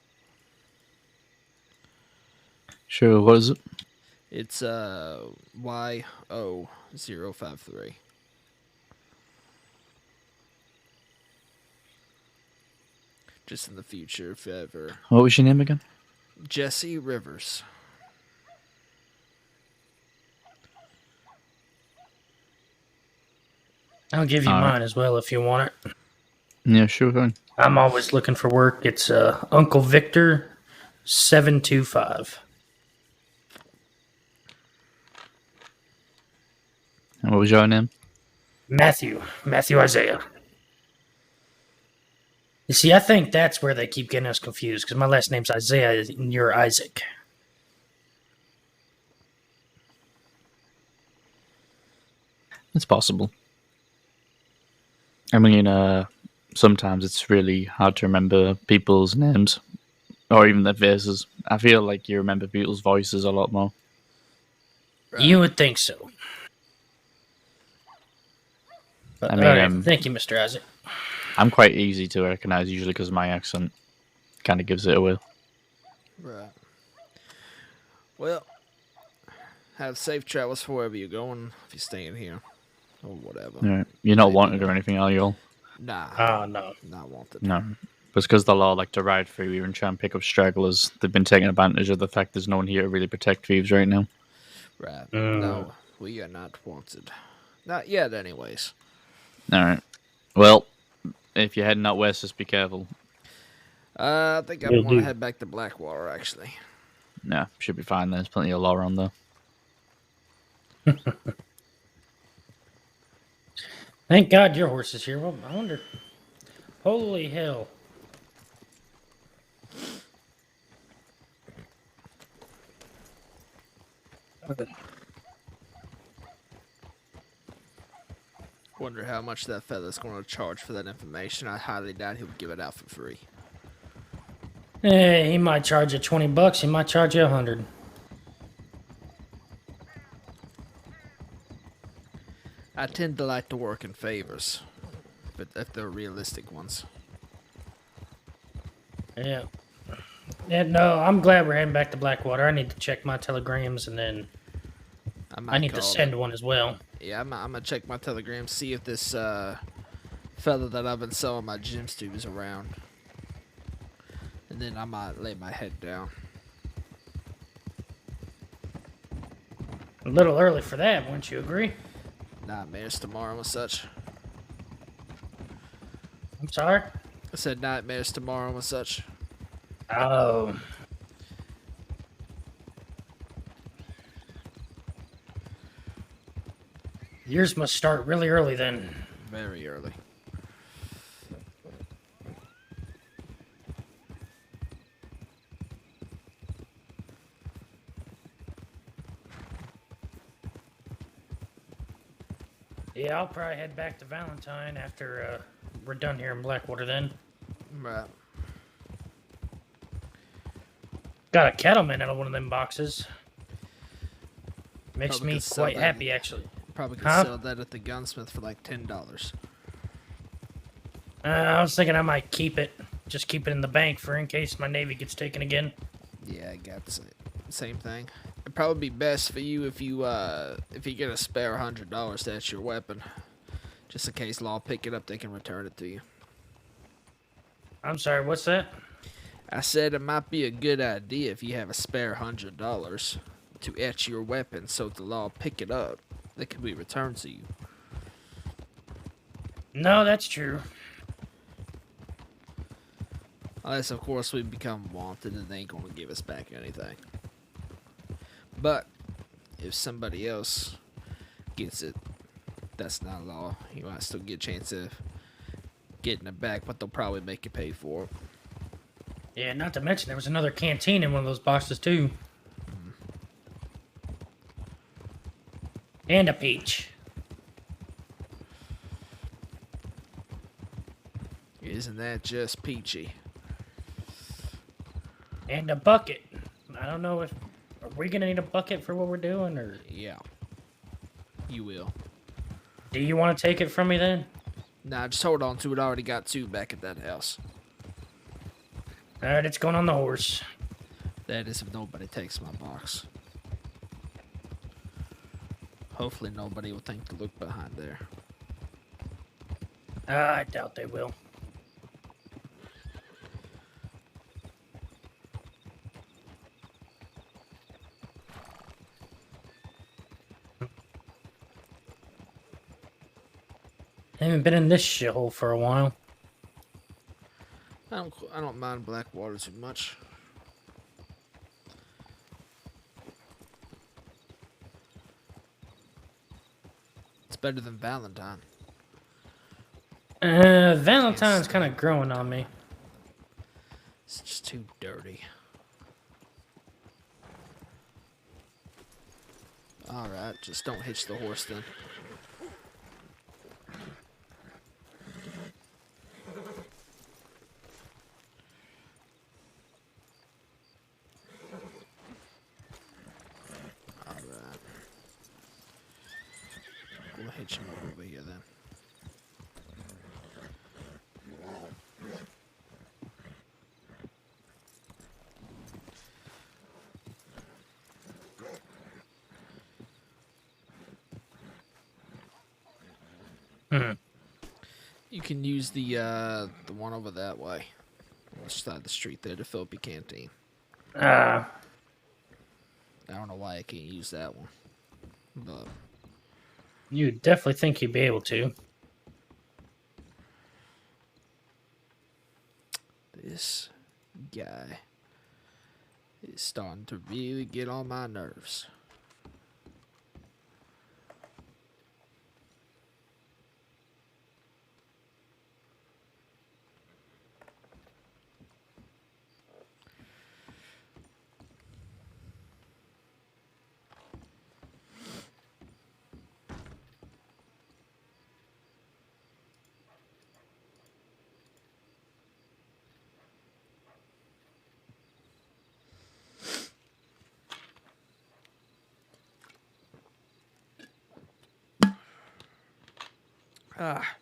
Sure, what is it? It's YO053. Just in the future, if ever. What was your name again? Jesse Rivers. I'll give you mine as well if you want it. Yeah, sure thing. I'm always looking for work. It's Uncle Victor 725. And what was your name? Matthew Isaiah. You see, I think that's where they keep getting us confused, because my last name's Isaiah and you're Isaac. It's possible. I mean, sometimes it's really hard to remember people's names, or even their faces. I feel like you remember people's voices a lot more. Right. You would think so. But, I mean, right, thank you, Mr. Isaac. I'm quite easy to recognize, usually because my accent kind of gives it away. Right. Well, have safe travels for wherever you're going, if you're staying here, or whatever. Right. You're not wanted or anything, are you all? Nah. Oh, no. Not wanted. No. But it's because the law like to ride through here and try and pick up stragglers. They've been taking advantage of the fact there's no one here to really protect thieves right now. Right. No, we are not wanted. Not yet, anyways. Alright. Well, if you're heading out west, just be careful. I think I want to head back to Blackwater, actually. Nah, should be fine. There's plenty of law around there. Thank God your horse is here. Well, I wonder. Holy hell. Wonder how much that fella's going to charge for that information. I highly doubt he'll give it out for free. He might charge you $20. He might charge you $100. I tend to like to work in favors, but if they're realistic ones. Yeah. Yeah, no, I'm glad we're heading back to Blackwater. I need to check my telegrams, and then I need to send one as well. Yeah, I'm going to check my telegram, see if this fella that I've been selling my gems to is around. And then I might lay my head down. A little early for that, wouldn't you agree? Nightmares tomorrow and such. I'm sorry? I said nightmares tomorrow and such. Oh. Yours must start really early then. Very early. Yeah, I'll probably head back to Valentine after we're done here in Blackwater then. Right. Got a cattleman out of one of them boxes. Makes Probably me could sell quite that. happy, actually. Probably could Huh? sell that at the gunsmith for like $10. I was thinking I might keep it. Just keep it in the bank for in case my Navy gets taken again. Yeah, I got the same thing. It'd probably be best for you if you get a spare $100 to etch your weapon, just in case law pick it up, they can return it to you. I'm sorry, what's that? I said it might be a good idea if you have a spare $100 to etch your weapon, so if the law pick it up, it can be returned to you. No, that's true. Unless, of course, we become wanted and they ain't gonna give us back anything. But if somebody else gets it, that's not law. You might still get a chance of getting it back, but they'll probably make you pay for it. Yeah, not to mention there was another canteen in one of those boxes too. And a peach. Isn't that just peachy? And a bucket. I don't know if... Are we gonna need a bucket for what we're doing, or... Yeah. You will. Do you want to take it from me then? Nah, just hold on to it. I already got 2 back at that house. Alright, it's going on the horse. That is if nobody takes my box. Hopefully nobody will think to look behind there. I doubt they will. I haven't been in this shithole for a while. I don't mind Blackwater too much. It's better than Valentine. Valentine's kind of growing on me. It's just too dirty. Alright, just don't hitch the horse then. Alright. We'll hitch him over here then. You can use the one over that way, on the side of the street there, the Philippi Canteen. I don't know why I can't use that one, but You definitely think you'd be able to. this guy is starting to really get on my nerves. Ah.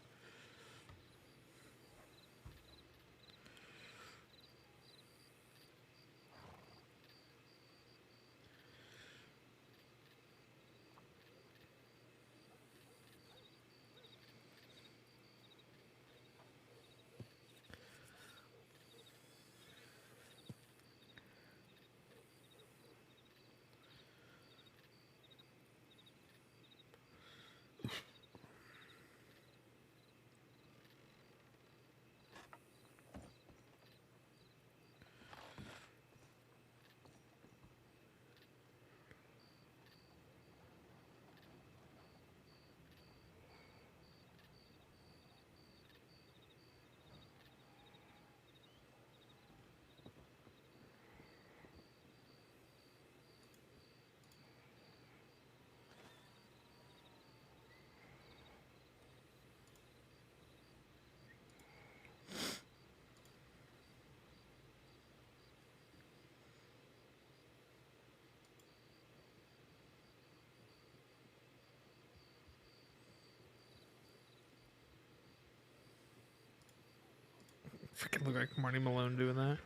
Freaking look like Marty Malone doing that.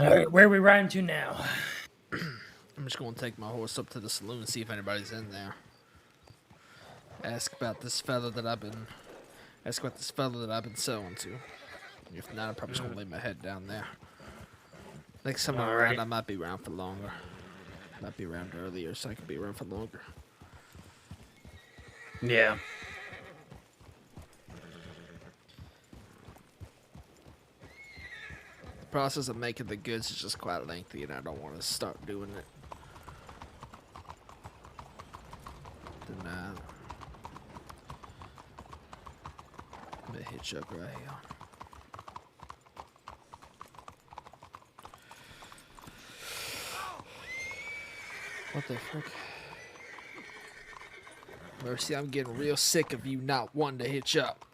All right, where are we riding to now? I'm just going to take my horse up to the saloon and see if anybody's in there. Ask about this fella that I've been selling to. If not, I'm probably just going to lay my head down there. Next time I'm around, I might be around for longer. Might be around earlier, so I can be around for longer. Yeah. The process of making the goods is just quite lengthy, and I don't want to start doing it. Then, I'm gonna hitch up right here. What the frick? Mercy, I'm getting real sick of you not wanting to hitch up.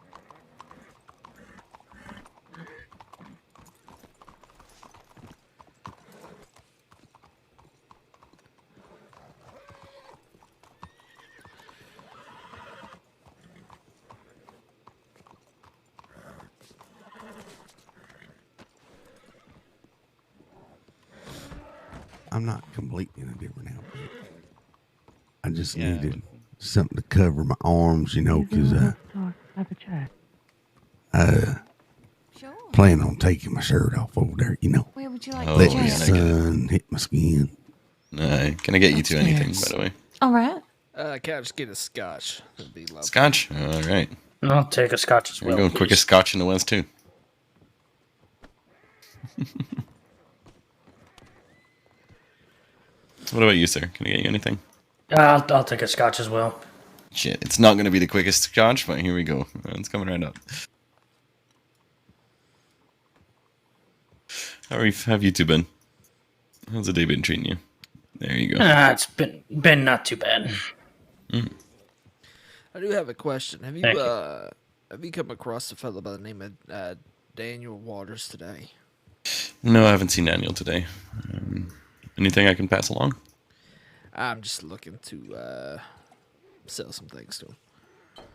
I'm not completely in a different outfit. I just needed something to cover my arms, you know, because plan on taking my shirt off over there, you know. Where would you like Let to the check? sun hit my skin. Can I get you to anything, by the way? All right. Can I just get a scotch? That'd be lovely. Scotch? All right. I'll take a scotch as well. We're going please. quickest scotch in the West, too. What about you, sir? Can I get you anything? I'll take a scotch as well. Shit, it's not going to be the quickest scotch, but here we go. It's coming right up. How have you two been? How's the day been treating you? There you go. It's been not too bad. Mm. I do have a question. Have you come across a fellow by the name of Daniel Waters today? No, I haven't seen Daniel today. Anything I can pass along? I'm just looking to sell some things to him.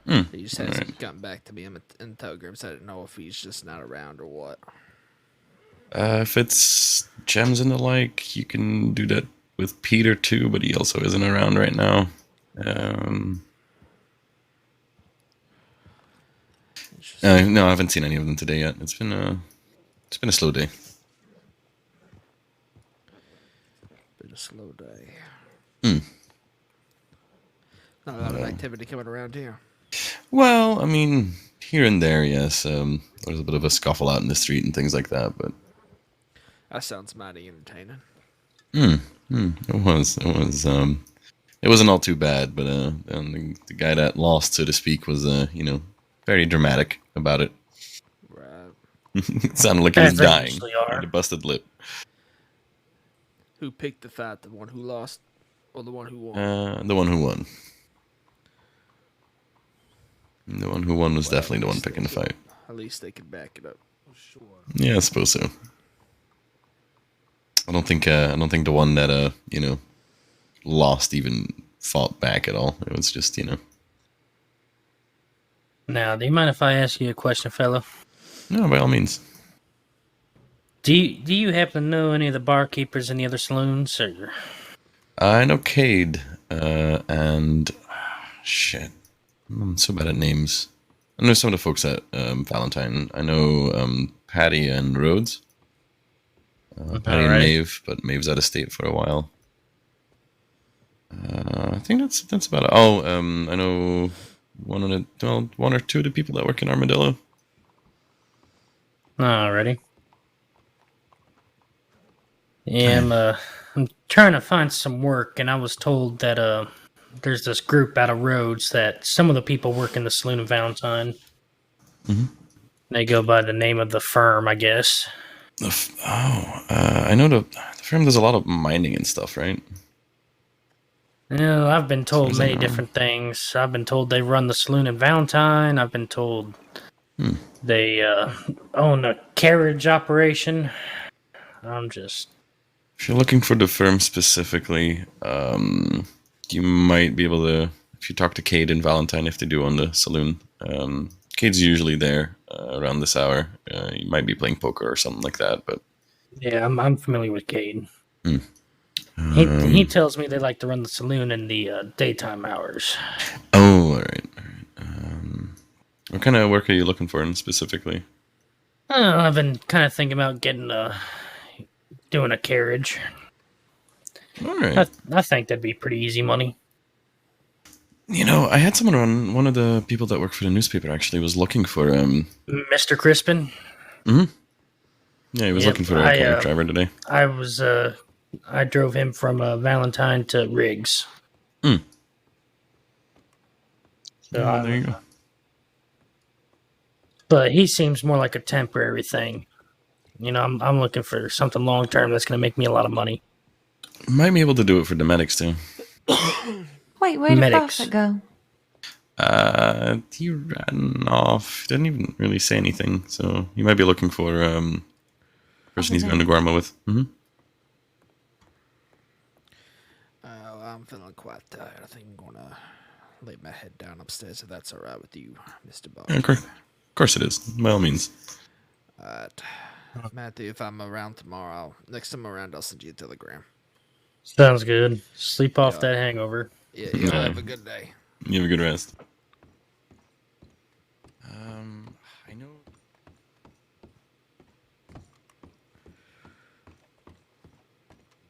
Mm. He just hasn't gotten back to me in telegrams. I didn't know if he's just not around or what. If it's gems and the like, you can do that with Peter too, but he also isn't around right now. No, I haven't seen any of them today yet. It's been a slow day. Been a slow day. Mm. Not a lot of activity coming around here. Well, I mean, here and there, yes. There's a bit of a scuffle out in the street and things like that, but That sounds mighty entertaining. It was. It wasn't all too bad, but the guy that lost, so to speak, was very dramatic about it. Right. It sounded like he was As they dying. usually He are. had a busted lip. Who picked the fight? The one who lost or the one who won? The one who won. The one who won was definitely the one picking the fight. At least they could back it up. Yeah, I suppose so. I don't think the one that lost even fought back at all. It was just Now, do you mind if I ask you a question, fellow? No, by all means. Do you happen to know any of the barkeepers in the other saloons? Or... I know Cade, and shit, I'm so bad at names. I know some of the folks at Valentine. I know Patty and Rhodes. Patty and Maeve, but Maeve's out of state for a while. I think that's about it. Oh, I know one or two of the people that work in Armadillo. Alrighty. Yeah, I'm trying to find some work, and I was told that there's this group out of Rhodes that some of the people work in the saloon of Valentine. Mm-hmm. They go by the name of the firm, I guess. I know the firm does a lot of mining and stuff, right? Yeah, I've been told Isn't many it different things. I've been told they run the saloon in Valentine. I've been told they own a carriage operation. I'm just. If you're looking for the firm specifically, you might be able to, if you talk to Cade and Valentine, if they do own the saloon. Cade's usually there around this hour. You might be playing poker or something like that, but Yeah, I'm familiar with Cade. Hmm. He tells me they like to run the saloon in the daytime hours. Oh, all right. What kind of work are you looking for in specifically? I've been kind of thinking about doing a carriage. All right. I think that'd be pretty easy money. You know, I had someone on, one of the people that work for the newspaper actually was looking for Mr. Crispin. Yeah, he was looking for a carriage driver today. I drove him from Valentine to Riggs. So there you go. But he seems more like a temporary thing. You know, I'm looking for something long term that's going to make me a lot of money. Might be able to do it for the medics too. Wait, where did Medics. Prophet go? He ran off. Didn't even really say anything, so you might be looking for person he's going to Guarma with. I'm feeling quite tired. I think I'm gonna lay my head down upstairs if that's all right with you, Mr. Bob. Yeah, of course it is. By all means. Alright. Matthew, if I'm around tomorrow, next time around, I'll send you a telegram. Sounds good. Sleep off that hangover. Yeah, you have a good day. You have a good rest. I know.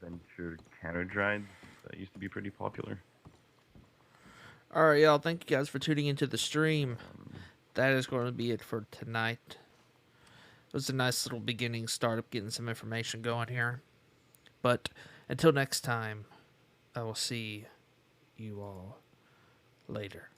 Venture carriage rides that used to be pretty popular. Alright, y'all. Thank you guys for tuning into the stream. That is going to be it for tonight. It was a nice little beginning start of getting some information going here. But until next time, I will see you all later.